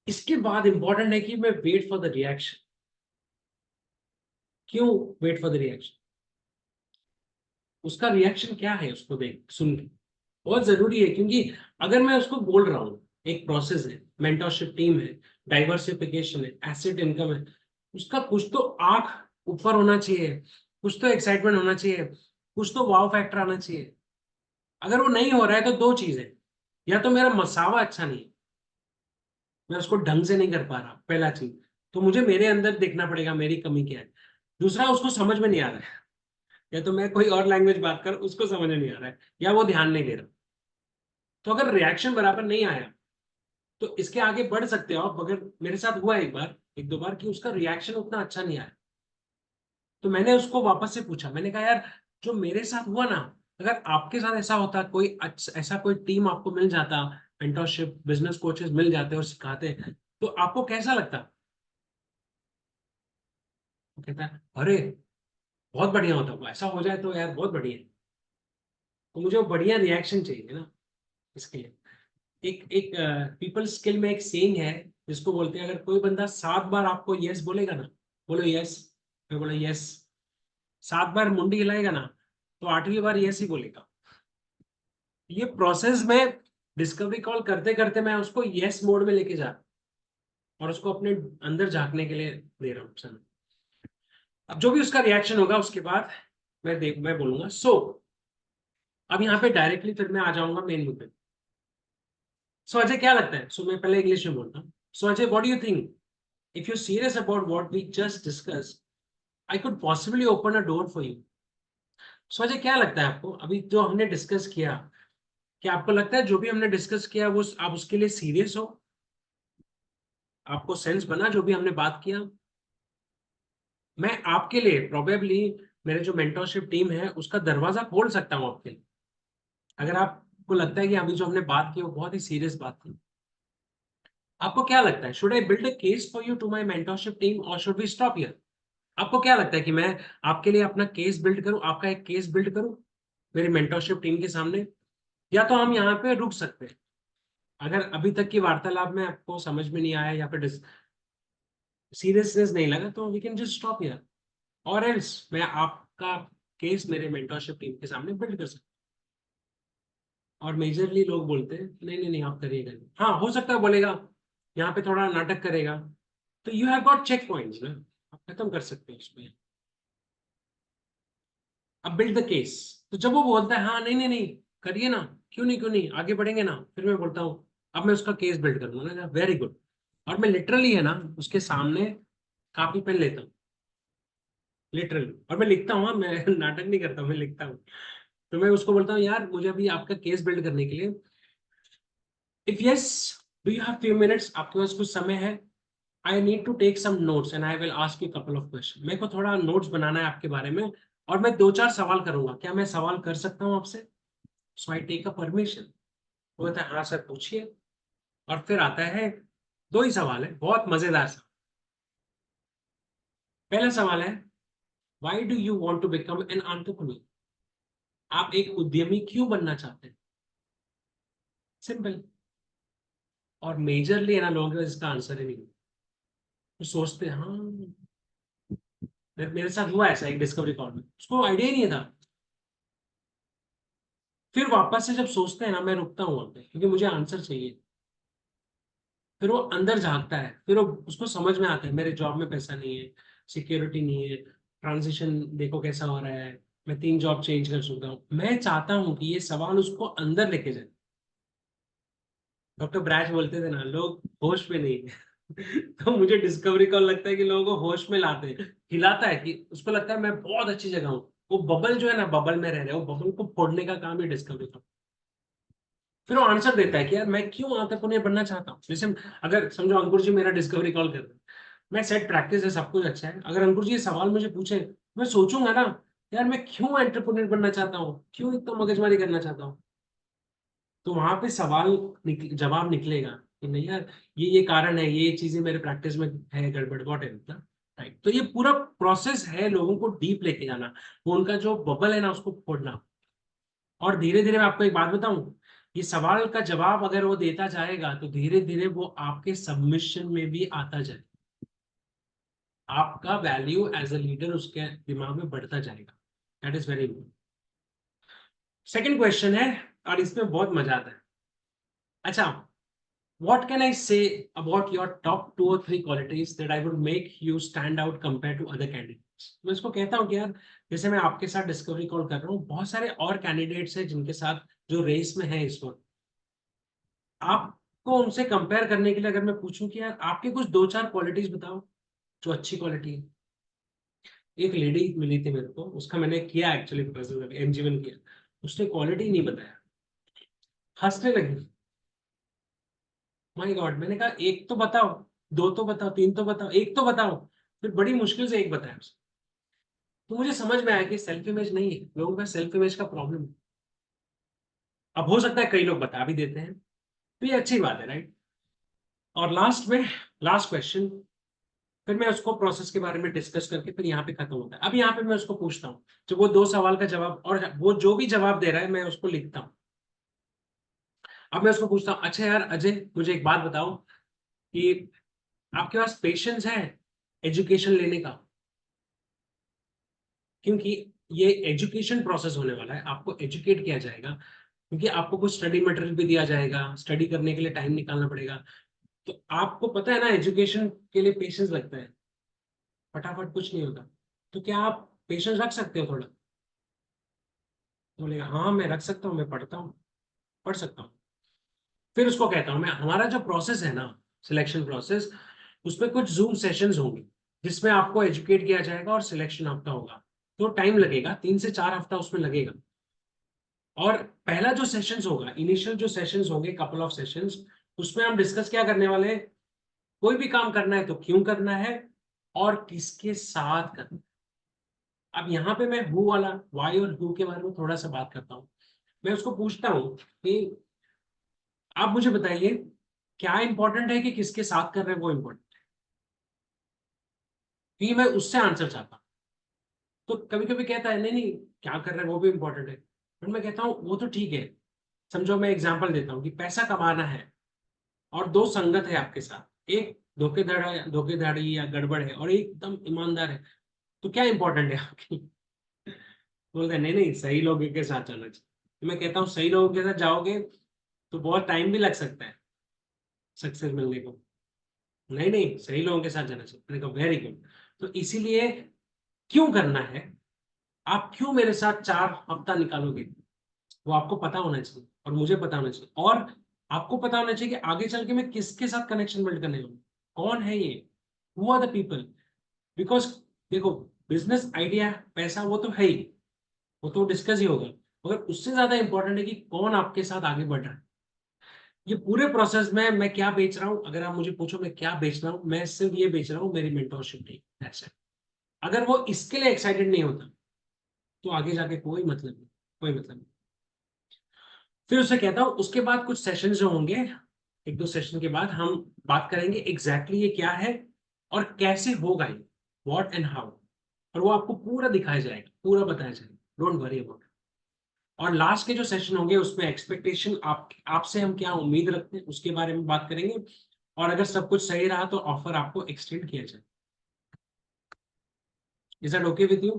इसके बाद इंपॉर्टेंट है कि मैं वेट फॉर द रिएक्शन। क्यों वेट फॉर द रिएक्शन? उसका रिएक्शन क्या है उसको देख सुन के, बहुत जरूरी है। क्योंकि अगर मैं उसको बोल रहा हूँ एक प्रोसेस है, मेंटरशिप टीम है, डाइवर्सिफिकेशन है, एसेट इनकम है, उसका कुछ तो आंख ऊपर होना चाहिए, कुछ तो एक्साइटमेंट होना चाहिए, कुछ तो वाव फैक्टर आना चाहिए। अगर वो नहीं हो रहा है तो दो चीजें, या तो मेरा मसावा अच्छा नहीं है, मैं उसको ढंग से नहीं कर पा रहा, पहला चीज। तो मुझे मेरे अंदर देखना पड़ेगा मेरी कमी क्या है। दूसरा, उसको समझ में नहीं आ रहा है, या तो मैं कोई और लैंग्वेज बात कर, उसको समझ में नहीं आ रहा है, या वो ध्यान नहीं दे रहा। तो अगर रिएक्शन बराबर नहीं आया तो इसके आगे बढ़ सकते हो आप। अगर मेरे साथ हुआ एक बार, एक दो बार, कि उसका रिएक्शन उतना अच्छा नहीं आया, तो मैंने उसको वापस से पूछा। मैंने कहा यार, जो मेरे साथ हुआ ना, अगर आपके साथ ऐसा होता, कोई ऐसा कोई टीम आपको मिल जाता, मेंटरशिप बिजनेस कोचेस मिल जाते और सिखाते, तो आपको कैसा लगता? वो कहता है अरे बहुत बढ़िया होता, वो ऐसा हो जाए तो यार बहुत बढ़िया है। तो मुझे वो बढ़िया रिएक्शन चाहिए ना, इसके लिए एक एक पीपल स्किल में एक सेइंग है, जिसको बोलते हैं, अगर कोई बंदा 7 बार आपको यस बोलेगा ना, बोलो यस, मैं बोला यस, 7 बार मुंडी हिलाएगा ना, तो 8वीं बार यस ही बोलेगा। ये प्रोसेस में डिस्कवरी कॉल करते करते मैं उसको यस मोड में लेके जा रहा हूं और उसको अपने अंदर झांकने के लिए दे रहा हूँ समय। अब जो भी उसका रिएक्शन होगा उसके बाद मैं बोलूंगा अब यहाँ पे डायरेक्टली फिर मैं आ जाऊंगा मेन मुद्दे। सो अजय क्या लगता है? मैं पहले इंग्लिश में बोलता हूँ। So Ajay, what do you think, if you serious about what we just discuss, I could possibly open a door for you. So Ajay, क्या लगता है आपको अभी जो हमने डिस्कस किया, क्या आपको लगता है जो भी हमने डिस्कस किया वो आप उसके लिए सीरियस हो? आपको सेंस बना जो भी हमने बात किया? मैं आपके लिए प्रोबेबली मेरे जो मेंटरशिप टीम है उसका दरवाजा खोल सकता हूँ आपके लिए, अगर आपको लगता है कि अभी जो हमने बात की वो बहुत ही सीरियस बात थी। आपको क्या लगता है, should I build a case for you to my mentorship team और शुड वी स्टॉप हियर? आपको क्या लगता है कि मैं आपके लिए अपना केस बिल्ड करूं, आपका एक केस बिल्ड करूं मेरी मेंटरशिप टीम के सामने, या तो हम यहाँ पे रुक सकते हैं? अगर अभी तक की वार्तालाप में आपको समझ में नहीं आया या फिर सीरियसनेस नहीं लगा, तो we can just stop here, और एल्स मैं आपका केस मेरे मेंटरशिप टीम के सामने बिल्ड कर सकता हूं। और मेजरली लोग बोलते हैं नहीं नहीं नहीं, आप करिएगा नहीं। हाँ, हो सकता है बोलेगा, यहाँ पे थोड़ा नाटक करेगा, तो you have got checkpoints ना, आप खत्म कर सकते हैं उसमें। अब बिल्ड द केस। तो जब वो बोलता है हाँ नहीं नहीं नहीं करिए ना, क्यों नहीं आगे बढ़ेंगे ना, फिर मैं बोलता हूँ अब मैं उसका केस बिल्ड करूंगा ना, वेरी गुड। और मैं लिटरली है ना उसके सामने कापी पेन लेता हूँ, लिटरली, और मैं लिखता हूँ। हाँ, मैं नाटक नहीं करता हूँ, मैं लिखता हूँ। तो मैं उसको बोलता हूँ यार मुझे अभी आपका केस बिल्ड करने के लिए, if yes, do you have few minutes, आपके पास कुछ समय है? I need to take some notes and I will ask you couple of question. मेरे को थोड़ा नोट्स बनाना है आपके बारे में, और मैं 2-4 सवाल करूंगा, क्या मैं सवाल कर सकता हूँ आपसे? सो आई टेक अ परमिशन। वो कहता है हाँ सर पूछिए। और फिर आता है, 2 ही सवाल है, बहुत मजेदार सा। पहला सवाल है, why do you want to become an entrepreneur? आप एक उद्यमी क्यों बनना चाहते हैं? सिंपल। और मेजरली है ना लोगों के पास इसका आंसर ही नहीं है। तो सोचते हैं हाँ, मेरे साथ हुआ ऐसा एक डिस्कवरी कॉल में, उसको आइडिया ही नहीं था। फिर वापस से जब सोचते हैं ना, मैं रुकता हूँ वहां पे क्योंकि मुझे आंसर चाहिए। फिर वो अंदर झांकता है, फिर वो उसको समझ में आता है मेरे जॉब में पैसा नहीं है, सिक्योरिटी नहीं है, ट्रांजिशन देखो कैसा हो रहा है, मैं 3 जॉब चेंज कर सकता हूँ। मैं चाहता हूँ कि ये सवाल उसको अंदर लेके जाए। डॉक्टर ब्रैच बोलते थे ना, लोग होश में नहीं है। तो मुझे डिस्कवरी कॉल लगता है कि लोगों को होश में लाते हैं, हिलाता है कि उसको लगता है मैं बहुत अच्छी जगह हूँ। वो बबल जो है ना, बबल में रह रहे हैं, वो बबल को फोड़ने का काम ही डिस्कवरी कॉल। फिर वो आंसर देता है कि यार मैं क्यों एंटरप्रेन्योर बनना चाहता हूँ। जैसे अगर समझो अंकुर जी मेरा डिस्कवरी कॉल कर रहे हैं, मैं सेट प्रैक्टिस है, सब कुछ अच्छा है, अगर अंकुर जी ये सवाल मुझे पूछे, मैं सोचूंगा ना, यार मैं क्यों एंटरप्रेन्योर बनना चाहता हूँ, क्यों इतना मगजमारी करना चाहता हूँ। तो वहां पे जवाब निकलेगा कि नहीं यार, ये कारण है, ये चीजें मेरे प्रैक्टिस में है, गड़बड़ वॉट है ना। राइट, तो ये पूरा प्रोसेस है लोगों को डीप लेके जाना, वो उनका जो बबल है ना उसको फोड़ना। और धीरे धीरे मैं आपको एक बात बताऊं, ये सवाल का जवाब अगर वो देता जाएगा तो धीरे धीरे वो आपके सबमिशन में भी आता जाए, आपका वैल्यू एज अ लीडर उसके दिमाग में बढ़ता जाएगा। That is very important. Second question है, और इसमें बहुत मजा आता है। अच्छा, what can I say about your top 2 or 3 qualities that I would make you stand out compared to other candidates? मैं इसको कहता हूँ कि यार, जैसे मैं आपके साथ डिस्कवरी कॉल कर रहा हूँ, बहुत सारे और कैंडिडेट्स हैं जिनके साथ जो रेस में है इस वक्त, आपको उनसे कंपेयर करने के लिए अगर मैं पूछूं कि यार आपके कुछ 2-4 क्वालिटीज बताओ, जो अच्छी क्वालिटी है। एक लेडी मिली थी मेरे को, उसका मैंने किया एक्चुअली एमजीवन किया, उसने क्वालिटी नहीं बताया, हंसने लगी। माय गॉड, मैंने कहा एक तो बताओ, दो तो बताओ, तीन तो बताओ, एक तो बताओ। फिर बड़ी मुश्किल से एक बताया उसने। तो मुझे समझ में आया कि सेल्फ इमेज नहीं है, लोगों के पास सेल्फ इमेज का प्रॉब्लम है। अब हो सकता है कई लोग बता भी देते हैं, तो ये अच्छी बात है, राइट। और लास्ट में, लास्ट क्वेश्चन, फिर मैं उसको प्रोसेस के बारे में डिस्कस करके फिर यहाँ पे खत्म होता है। अब यहाँ पे मैं उसको पूछता हूँ, जो वो 2 सवाल का जवाब, और वो जो भी जवाब दे रहा है मैं उसको लिखता हूँ। अब मैं उसको पूछता हूँ, अच्छा यार अजय, मुझे एक बात बताओ कि आपके पास पेशेंस है एजुकेशन लेने का? क्योंकि ये एजुकेशन प्रोसेस होने वाला है, आपको एजुकेट किया जाएगा, क्योंकि आपको कुछ स्टडी मटेरियल भी दिया जाएगा, स्टडी करने के लिए टाइम निकालना पड़ेगा। तो आपको पता है ना, एजुकेशन के लिए पेशेंस लगता है, फटाफट कुछ नहीं होता। तो क्या आप पेशेंस रख सकते हो थोड़ा? तो बोलेगा हाँ मैं रख सकता हूँ, मैं पढ़ता हूँ, पढ़ सकता हूँ। फिर उसको कहता हूँ मैं, हमारा जो प्रोसेस है ना, सिलेक्शन प्रोसेस, उसमें कुछ जूम सेशंस होंगे जिसमें आपको एजुकेट किया जाएगा और सिलेक्शन आपका होगा। तो टाइम लगेगा, 3 से 4 हफ्ता उसमें लगेगा। और पहला जो सेशंस होगा, इनिशियल जो सेशंस होंगे, कपल ऑफ सेशंस, उसमें हम डिस्कस क्या करने वाले हैं, कोई भी काम करना है तो क्यों करना है और किसके साथ करना है। अब यहाँ पे मैं हु वाला, वाई और हु के बारे में थोड़ा सा बात करता हूँ। मैं उसको पूछता हूँ कि आप मुझे बताइए, क्या इंपॉर्टेंट है कि किसके साथ कर रहे हैं वो इंपॉर्टेंट, क्योंकि मैं उससे आंसर चाहता हूँ। तो कभी कभी कहता है नहीं नहीं, क्या कर रहे हैं वो भी इंपॉर्टेंट है। फिर मैं कहता हूँ वो तो ठीक है, समझो मैं एग्जांपल देता हूँ कि पैसा कमाना है और दो संगत है आपके साथ, एक धोखेधड़ी या गड़बड़ है और एक एकदम ईमानदार है, तो क्या इंपॉर्टेंट है आपकी? बोलते हैं नहीं नहीं, सही लोगों के साथ जाना चाहिए। तो मैं कहता हूँ सही लोगों के साथ जाओगे तो बहुत टाइम भी लग सकता है सक्सेस मिलने को। नहीं नहीं, सही लोगों के साथ जाना चाहिए। मैंने कहा वेरी गुड। तो इसीलिए क्यों करना है, आप क्यों मेरे साथ 4 हफ्ता निकालोगे, वो आपको पता होना चाहिए और मुझे पता होना चाहिए, और आपको पता होना चाहिए कि आगे चल के मैं किसके साथ कनेक्शन बिल्ड करने वाला हूं, कौन है ये, who are the people. Because देखो, बिजनेस आइडिया, पैसा वो तो है ही, वो तो डिस्कस ही होगा, मगर उससे ज्यादा इंपॉर्टेंट है कि कौन आपके साथ आगे बढ़ रहा है। ये पूरे प्रोसेस में मैं क्या बेच रहा हूँ, अगर आप मुझे पूछो मैं क्या बेच रहा हूँ, मैं सिर्फ ये बेच रहा हूँ मेरी मेंटोरशिप नहीं। That's it। अगर वो इसके लिए एक्साइटेड नहीं होता तो आगे जाके कोई मतलब नहीं, कोई मतलब नहीं। फिर उसे कहता हूँ उसके बाद कुछ सेशन जो होंगे, 1-2 सेशन के बाद हम बात करेंगे एग्जैक्टली ये क्या है और कैसे होगा ये, व्हाट एंड हाउ। और वो आपको पूरा दिखाया जाएगा, पूरा बताया जाएगा, डोंट वरी अबाउट। और लास्ट के जो सेशन होंगे उसमें एक्सपेक्टेशन, आप आपसे हम क्या उम्मीद रखते हैं उसके बारे में बात करेंगे। और अगर सब कुछ सही रहा तो ऑफर आपको एक्सटेंड किया जाए। Is that okay with you?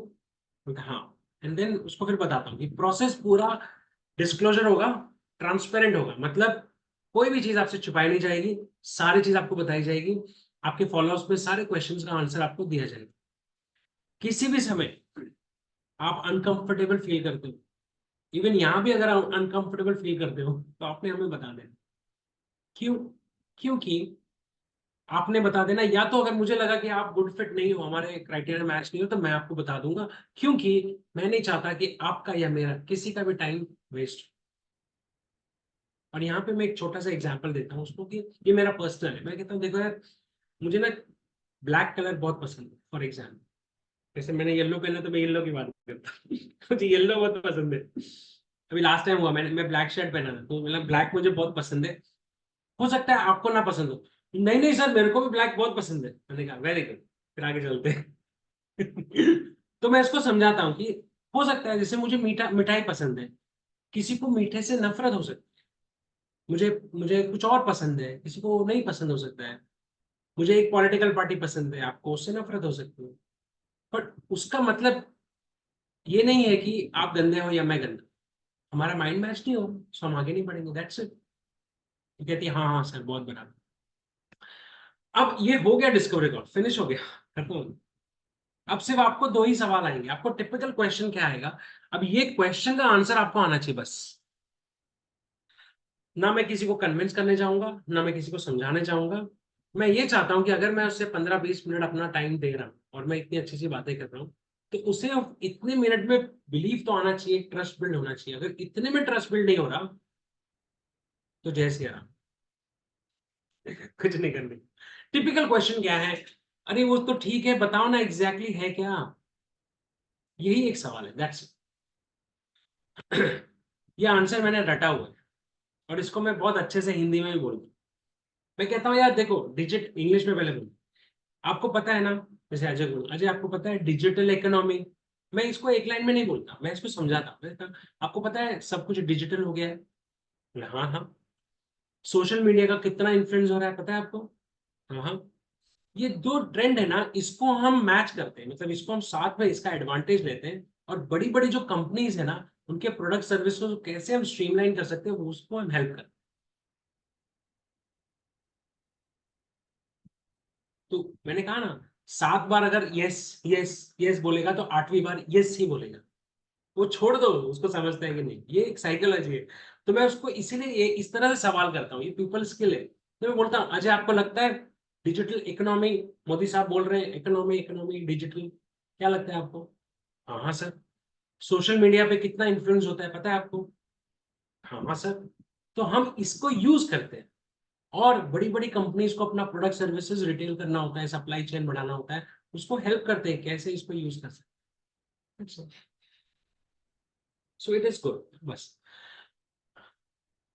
हाँ। एंड देन उसको फिर बताता हूँ कि प्रोसेस पूरा डिस्क्लोजर होगा, ट्रांसपेरेंट होगा, मतलब कोई भी चीज आपसे छुपाई नहीं जाएगी, सारी चीज आपको बताई जाएगी, आपके फॉलोअर्स में सारे क्वेश्चंस का आंसर आपको दिया जाएगा। किसी भी समय आप अनकंफर्टेबल फील करते हो, इवन यहाँ भी अगर अनकंफर्टेबल फील करते हो तो आपने हमें बता देना। क्यों? क्योंकि आपने बता देना, या तो अगर मुझे लगा कि आप गुड फिट नहीं हो, हमारे क्राइटेरिया मैच नहीं हो, तो मैं आपको बता दूंगा, क्योंकि मैं नहीं चाहता कि आपका या मेरा किसी का भी टाइम वेस्ट। और यहाँ पे मैं एक छोटा सा एग्जांपल देता हूँ उसको कि ये मेरा पर्सनल है। मैं कहता हूँ देखो यार, मुझे ना ब्लैक कलर बहुत पसंद है, फॉर एग्जाम्पल। जैसे मैंने येलो पहना तो मैं येलो की बात करता हूँ मुझे येलो बहुत पसंद है। अभी लास्ट टाइम हुआ, मैं ब्लैक शर्ट पहना था, तो मतलब ब्लैक मुझे बहुत पसंद है। हो सकता है आपको ना पसंद हो। नहीं नहीं सर, मेरे को भी ब्लैक बहुत पसंद है। मैंने कहा वेरी गुड, फिर आगे चलते हैं तो मैं इसको समझाता हूँ कि हो सकता है जैसे मुझे मिठाई पसंद है, किसी को मीठे से नफरत हो सकती है। मुझे मुझे कुछ और पसंद है, किसी को नहीं पसंद हो सकता है। मुझे एक पॉलिटिकल पार्टी पसंद है, आपको उससे नफरत हो सकती है। बट उसका मतलब ये नहीं है कि आप गंदे हो या मैं गंदा, हमारा माइंड मैच नहीं हो तो हम आगे नहीं बढ़ेंगे, दैट्स इट। कहती है हाँ हाँ सर, बहुत बराबर। अब ये हो गया डिस्कवरी कॉल, फिनिश हो गया, खत्म हो गया। अब सिर्फ आपको 2 ही सवाल आएंगे, आपको टिपिकल क्वेश्चन क्या आएगा, अब ये क्वेश्चन का आंसर आपको आना चाहिए बस। ना मैं किसी को कन्विंस करने जाऊंगा, ना मैं किसी को समझाने जाऊंगा, मैं ये चाहता हूँ कि अगर मैं उससे 15-20 मिनट अपना टाइम दे रहा हूँ और मैं इतनी अच्छी सी बातें कर रहा हूँ, तो उसे इतने मिनट में बिलीव तो आना चाहिए, ट्रस्ट बिल्ड होना चाहिए। अगर इतने में ट्रस्ट बिल्ड नहीं हो रहा तो जय सिया राम, कुछ नहीं करनी। टिपिकल क्वेश्चन क्या है? अरे वो तो ठीक है, बताओ ना एग्जैक्टली है क्या। यही एक सवाल है, दैट्स इट। ये आंसर मैंने रटा हुआ है और इसको मैं बहुत अच्छे से हिंदी में भी बोलूँ। मैं कहता हूँ यार देखो, डिजिट इंग्लिश में पहले बोलूँ। आपको पता है ना, जैसे अजय बोलूँ, अजय आपको पता है डिजिटल इकोनॉमी। मैं इसको एक लाइन में नहीं बोलता, मैं इसको समझाता हूँ। मैं कहता हूँ, आपको पता है सब कुछ डिजिटल हो गया है? बोले, हाँ हाँ। सोशल मीडिया का कितना इन्फ्लुएंस हो रहा है पता है आपको? हाँ हाँ। ये दो ट्रेंड है ना, इसको हम मैच करते हैं, मतलब इसको हम साथ में इसका एडवांटेज लेते हैं, और बड़ी बड़ी जो कंपनीज है ना, उनके प्रोडक्ट सर्विस को कैसे हम स्ट्रीमलाइन कर सकते हैं, वो उसको हम हेल्प करते हैं। तो मैंने कहा ना, 7 बार अगर यस यस यस बोलेगा तो 8वीं बार यस ही बोलेगा। वो छोड़ दो, उसको समझते हैं कि नहीं, ये एक साइकोलॉजी है। तो मैं उसको इसीलिए ये इस तरह से सवाल करता हूँ, ये पीपल स्किल है। तो मैं बोलता हूँ, अजय आपको लगता है डिजिटल इकोनॉमी, मोदी साहब बोल रहे हैं इकोनॉमी इकोनॉमी डिजिटल, क्या लगता है आपको? हाँ हाँ सर। सोशल मीडिया पे कितना इन्फ्लुएंस होता है पता है आपको? हाँ हाँ सर। तो हम इसको यूज करते हैं, और बड़ी बड़ी कंपनीज को अपना प्रोडक्ट सर्विसेज रिटेल करना होता है, सप्लाई चेन बढ़ाना होता है, उसको हेल्प करते हैं कैसे इसको यूज कर सकते। सो इट इज गुड बस।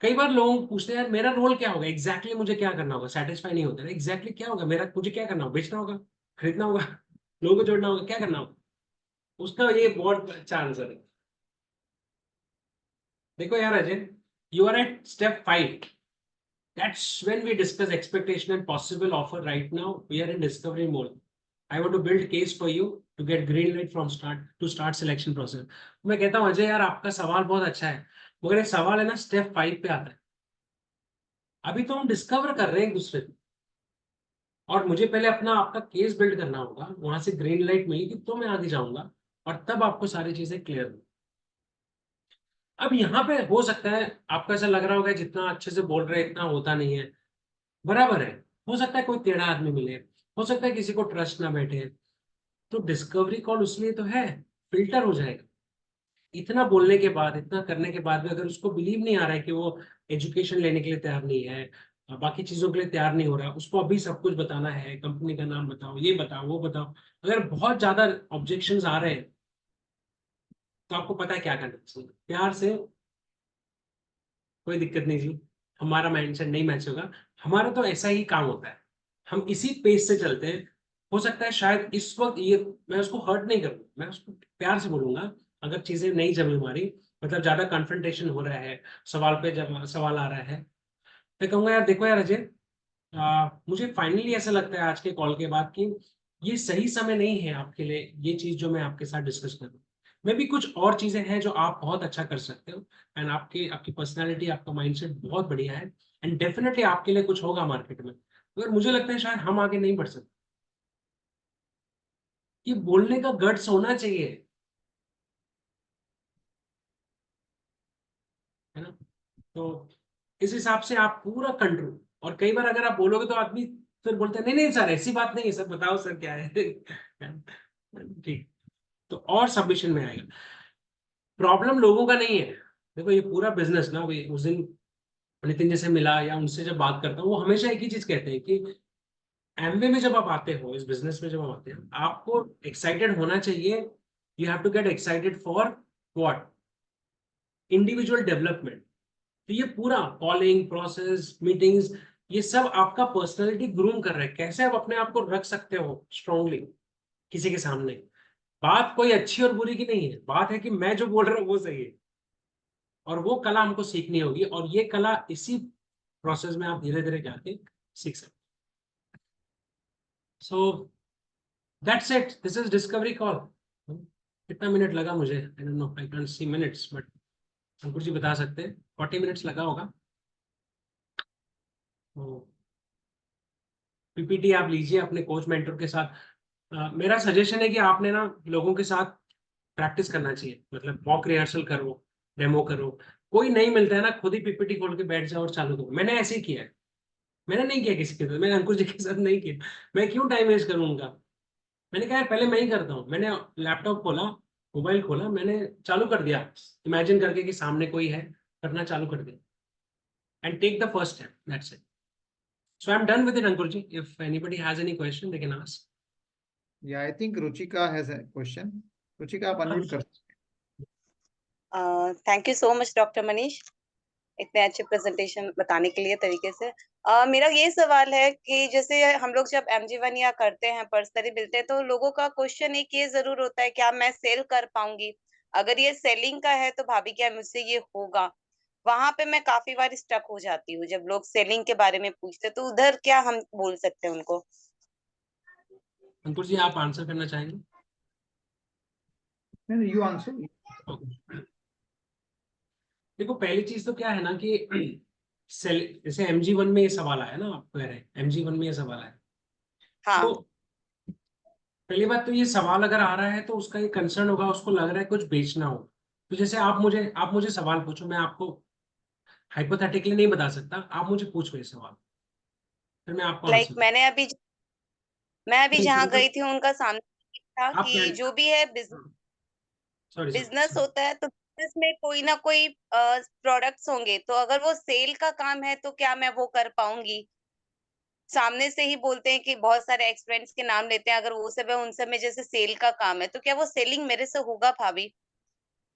कई बार लोग पूछते हैं यार मेरा रोल क्या होगा, एग्जैक्टली मुझे क्या करना होगा, सेटिस्फाई नहीं होता, एग्जैक्टली क्या होगा मेरा, मुझे क्या करना होगा, बेचना होगा, खरीदना होगा, लोगों को जोड़ना होगा, क्या करना होगा? उसका ये बहुत अच्छा आंसर है। देखो यार Ajay, you are at step 5। That's when we discuss expectation and possible offer. Right now, we are in discovery mode. I want to build case for you to get green light from start to start selection process. मैं कहता हूँ अजय यार आपका सवाल बहुत अच्छा है, मगर ये सवाल है ना स्टेप 5 पे आता है। अभी तो हम डिस्कवर कर रहे हैं एक दूसरे को, और मुझे पहले अपना आपका केस बिल्ड करना होगा, वहां से ग्रीन लाइट मिलेगी तो मैं आगे जाऊंगा, और तब आपको सारी चीजें क्लियर होंगी। अब यहाँ पे हो सकता है आपको ऐसा लग रहा होगा जितना अच्छे से बोल रहे हैं इतना होता नहीं है। बराबर है। हो सकता है कोई टेढ़ा आदमी मिले, हो सकता है किसी को ट्रस्ट ना बैठे, तो डिस्कवरी कॉल उसलिए तो है, फिल्टर हो जाएगा। इतना बोलने के बाद, इतना करने के बाद भी अगर उसको बिलीव नहीं आ रहा है कि वो एजुकेशन लेने के लिए तैयार नहीं है, बाकी चीजों के लिए तैयार नहीं हो रहा, उसको अभी सब कुछ बताना है, कंपनी का नाम बताओ, ये बताओ वो बताओ, अगर बहुत ज्यादा ऑब्जेक्शंस आ रहे हैं, तो आपको पता है क्या करना चाहिए, प्यार से, कोई दिक्कत नहीं जी, हमारा माइंडसेट नहीं मैच होगा, हमारा तो ऐसा ही काम होता है, हम इसी पेज से चलते हैं। हो सकता है शायद इस वक्त ये, मैं उसको हर्ट नहीं करूँ, मैं उसको प्यार से बोलूंगा। अगर चीजें नहीं जमी हमारी, मतलब ज्यादा कन्फ्रंटेशन हो रहा है, सवाल पे जब सवाल आ रहा है, मैं कहूंगा यार देखो यार अजय, मुझे फाइनली ऐसा लगता है आज के कॉल के बाद कि ये सही समय नहीं है आपके लिए, ये चीज जो मैं आपके साथ डिस्कस कर रहा हूँ। मे भी कुछ और चीजें हैं जो आप बहुत अच्छा कर सकते हो, एंड आपकी आपकी पर्सनैलिटी, आपका माइंडसेट बहुत बढ़िया है, एंड डेफिनेटली आपके लिए कुछ होगा मार्केट में, मगर मुझे लगता है शायद हम आगे नहीं बढ़ सकते। ये बोलने का गट्स होना चाहिए, है ना? तो इस हिसाब से आप पूरा कंट्रोल, और कई बार अगर आप बोलोगे तो आदमी फिर बोलते हैं नहीं नहीं सर ऐसी बात नहीं है सर, बताओ सर क्या है। ठीक। तो और सबमिशन में आएगा, प्रॉब्लम लोगों का नहीं है। देखो ये पूरा बिजनेस ना, अभी उस दिन नितिन जैसे मिला या उनसे जब बात करता हूँ, वो हमेशा एक ही चीज कहते हैं कि एमवे में जब आप आते हो, इस बिजनेस में जब आप आते हो, आपको एक्साइटेड होना चाहिए। You have to get excited for what? Individual development. तो ये पूरा कॉलिंग प्रोसेस, मीटिंग्स, ये सब आपका पर्सनैलिटी ग्रूम कर रहा है, कैसे आप अपने आप को रख सकते हो स्ट्रांगली किसी के सामने। बात कोई अच्छी और बुरी की नहीं है, बात है कि मैं जो बोल रहा हूँ वो सही है, और वो कला हमको सीखनी होगी, और ये कला इसी प्रोसेस में आप धीरे धीरे जाके सीख सकते। So that's it, this is discovery call. कितना मिनट लगा मुझे, I don't know, I can see minutes, but Ankur ji बता सकते हैं, 40 मिनट्स लगा होगा। तो पीपीटी आप लीजिए अपने कोच मेंटर के साथ। मेरा सजेशन है कि आपने ना लोगों के साथ प्रैक्टिस करना चाहिए, मतलब मॉक रिहर्सल करो, डेमो करो। कोई नहीं मिलता है ना, खुद ही पीपीटी खोल के बैठ जाओ और चालू करो, मैंने ऐसे ही किया है। मैंने नहीं किया किसी के साथ, मैंने अंकुश जी के साथ नहीं किया। मैं क्यों टाइम वेस्ट करूँ उनका। मैंने कहा यार पहले मैं ही करता हूँ। मैंने लैपटॉप खोला, मोबाइल खोला, मैंने चालू कर दिया इमेजिन करके कि सामने कोई है, करना चालू कर दिया and take the first step, that's it. So I am done with it Ankur ji, if anybody has any question they can ask. या I think Ruchika has a question. Ruchika आप अनम्यूट कर सकते thank you so much doctor Manish, इतने अच्छे प्रेजेंटेशन बताने के लिए तरीके से। मेरा ये सवाल है कि जैसे हम लोग जब MG1 या करते हैं, पर्सनली मिलते हैं, तो लोगों का क्वेश्चन एक ये जरूर होता है, क्या मैं सेल कर पाऊंगी? अगर ये सेलिंग का है तो भाभी क्या मुझसे ये होगा? वहां पे मैं काफी बार स्टक हो जाती हूँ जब लोग सेलिंग के बारे में पूछते हैं, तो उधर क्या हम बोल सकते हैं उनको? अंकुर जी आप आंसर करना चाहेंगे? हैं। You answer. Okay. देखो पहली चीज तो क्या है ना कि सेल, जैसे MG1 में ये सवाल आया ना, आप कह रहे हैं MG1 में ये सवाल आया, हाँ, तो पहली बात तो ये सवाल अगर आ रहा है तो उसका ये कंसर्न होगा, उसको लग रहा है कुछ बेचना हो। तो जैसे आप मुझे सवाल पूछो, मैं आपको हाइपोथेटिकली नहीं बता सकता, आप मुझे पूछो ये सवाल, फिर मैं आपको लाइक आंसर दूँ। मैं अभी जहाँ गई मतलब थी उनका सामने था आप क्या, कि जो भी है सॉरी बिजनेस सॉरी, होता है, तो बिजनेस में कोई ना कोई प्रोडक्ट्स होंगे, तो अगर वो सेल का काम है तो क्या मैं वो कर पाऊंगी? सामने से ही बोलते हैं कि बहुत सारे एक्सपेरिमेंट्स के नाम लेते हैं, अगर वो सब है उन सब में जैसे सेल का काम है, तो क्या वो सेलिंग मेरे से होगा भाभी?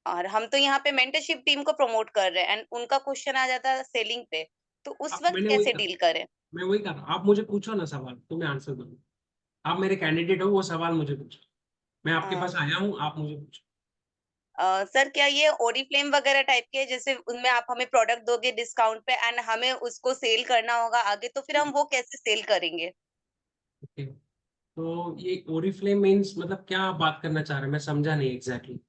और हम तो यहाँ पे मेंटरशिप टीम को प्रमोट कर रहे हैं एंड उनका क्वेश्चन आ जाता है सेलिंग पे, तो उस वक्त मैंने वही कैसे कहा, डील करें? मैं वही कहा, आप मुझे पूछो ना सवाल तो मैं आंसर दूंगा। आप मेरे कैंडिडेट हो, वो सवाल मुझे पूछो, मैं आपके पास आया हूँ, आप मुझे पूछो। सर क्या ये ओरिफ्लेम वगैरह टाइप के है, जैसे उनमें आप हमें प्रोडक्ट दोगे डिस्काउंट पे एंड हमें उसको सेल करना होगा आगे, तो फिर हम वो कैसे सेल करेंगे? ओके, तो ये ओरिफ्लेम मीन्स मतलब क्या आप बात करना चाह रहे हैं, मैं समझा नहीं एग्जैक्टली।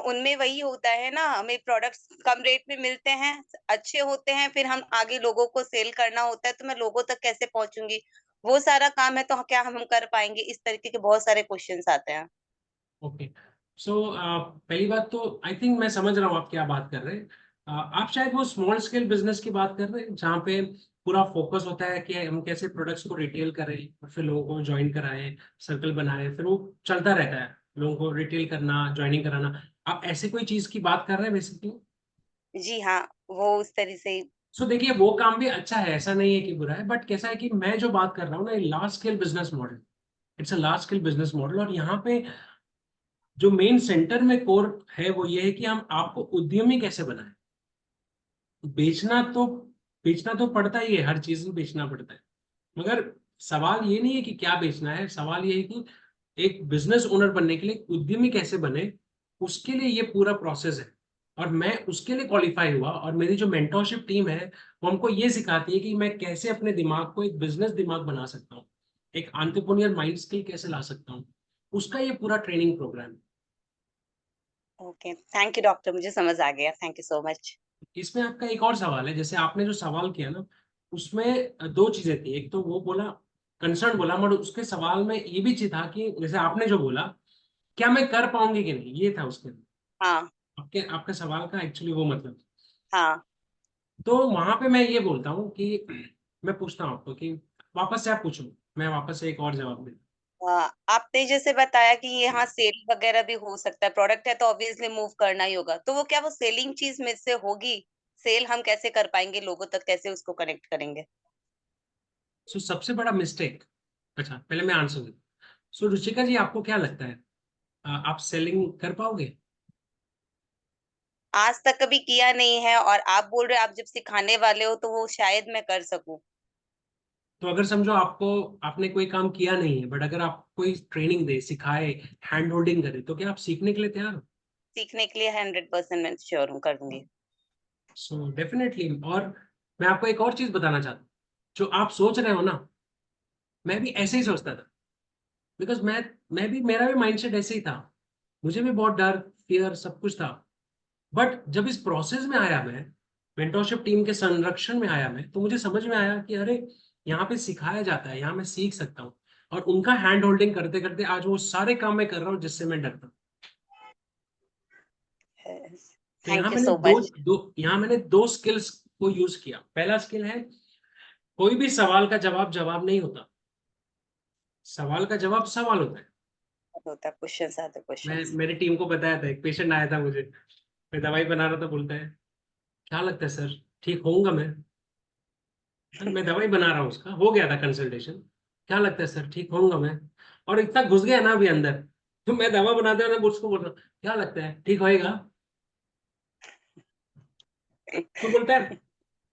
उनमें वही होता है ना, हमें प्रोडक्ट्स कम रेट में मिलते हैं, अच्छे होते हैं, फिर हम आगे लोगों को सेल करना होता है, तो मैं लोगों तक कैसे पहुंचूंगी? वो सारा काम है, तो क्या हम कर पाएंगे? इस तरीके के बहुत सारे क्वेश्चंस आते हैं। ओके, सो पहली बात तो आई थिंक मैं समझ रहा हूँ आप क्या बात कर रहे हैं। आप शायद वो स्मॉल स्केल बिजनेस की बात कर रहे हैं जहाँ पे पूरा फोकस होता है कि हम कैसे प्रोडक्ट्स को रिटेल करें और फिर लोगों को ज्वाइन कराएं, सर्कल बनाएं, फिर वो चलता रहता है, लोगों को रिटेल करना, ज्वाइनिंग कराना। आप ऐसे कोई चीज की बात कर रहे हैं बेसिकली? जी हाँ, वो उस तरह से ही। सो देखिए वो काम भी अच्छा है, ऐसा नहीं है कि बुरा है, बट कैसा है कि मैं जो बात कर रहा हूँ ना, large scale business model, it's a large scale business model, और यहाँ पे जो मेन सेंटर में कोर है वो ये है कि हम आपको उद्यमी कैसे बनाएं। बेचना तो बेचना तो पड़ता ही है, हर चीज में बेचना पड़ता है, मगर सवाल ये नहीं है कि क्या बेचना है, सवाल ये है कि एक बिजनेस ओनर बनने के लिए उद्यमी कैसे बने, उसके लिए ये पूरा प्रोसेस है। और मैं उसके लिए क्वालिफाई हुआ, और मेरी जो मेंटोरशिप टीम है वो हमको ये सिखाती है कि मैं कैसे अपने दिमाग को एक बिजनेस दिमाग बना सकता हूँ, एक एंटरप्रेन्योर माइंड स्किल कैसे ला सकता हूँ, उसका ये पूरा ट्रेनिंग प्रोग्राम है। ओके, थैंक यू डॉक्टर, मुझे समझ आ गया, थैंक यू सो मच। इसमें आपका एक और सवाल है, जैसे आपने जो सवाल किया ना, उसमें दो चीजें थी। एक तो वो बोला, कंसर्न बोला, मगर उसके सवाल में ये भी चीज था कि जैसे आपने जो बोला, क्या मैं कर पाऊंगी कि नहीं, ये था उसके हाँ, आपके आपके सवाल का एक्चुअली वो मतलब। हाँ। तो वहां पे मैं ये बोलता हूँ कि मैं पूछता हूँ आपको कि वापस से आप पूछो, मैं वापस से एक और जवाब दूँ। आपने जैसे बताया कि यहाँ सेल वगैरह भी हो सकता है, प्रोडक्ट है तो ऑब्वियसली मूव करना ही होगा, तो वो क्या वो सेलिंग चीज में से होगी? सेल हम कैसे कर पाएंगे, लोगों तक कैसे उसको कनेक्ट करेंगे? सो सबसे बड़ा मिस्टेक, अच्छा पहले मैं आंसर दूँ। सो रुचिका जी आपको क्या लगता है, आप सेलिंग कर पाओगे? आज तक कभी किया नहीं है, और आप बोल रहे हो आप जब सिखाने वाले हो, तो वो शायद मैं कर सकूं। तो अगर समझो आपको, आपने कोई काम किया नहीं है, बट अगर आप कोई ट्रेनिंग दे, सिखाए, हैंड होल्डिंग करे, तो क्या आप सीखने के लिए तैयार हो? सीखने के लिए 100% मैं श्योर हूँ, कर दूंगी। So definitely. और मैं आपको एक और चीज बताना चाहता हूँ, जो आप सोच रहे हो ना, मैं भी ऐसे ही सोचता था, बिकॉज मैं भी, मेरा भी माइंडसेट ऐसे ही था, मुझे भी बहुत डर, फियर, सब कुछ था। बट जब इस प्रोसेस में आया मैं, मेंटोरशिप टीम के संरक्षण में आया मैं, तो मुझे समझ में आया कि अरे यहाँ पे सिखाया जाता है, यहाँ मैं सीख सकता हूँ। और उनका हैंड होल्डिंग करते करते आज वो सारे काम मैं कर रहा हूँ जिससे मैं डरता हूँ। तो यहाँ थैंक यू मैंने सो दो मच। दो यहाँ मैंने दो स्किल्स को यूज किया। पहला स्किल है कोई भी सवाल का जवाब जवाब नहीं होता, सवाल का जवाब सवाल होता है। होता है, क्वेश्चंस आते हैं, मैं क्वेश्चंस। मेरी टीम को बताया था, एक पेशेंट आया था मुझे, मैं दवाई बना रहा था, बोलता है क्या लगता है सर ठीक होऊंगा मैं? सर मैं दवाई बना रहा हूँ, उसका हो गया था कंसल्टेशन, क्या लगता है सर ठीक होऊंगा मैं? और इतना घुस गया ना अभी अंदर, तो मैं दवा बनाते हुए उसको बोल रहा हूँ क्या लगता है ठीक होएगा? तो बोलता है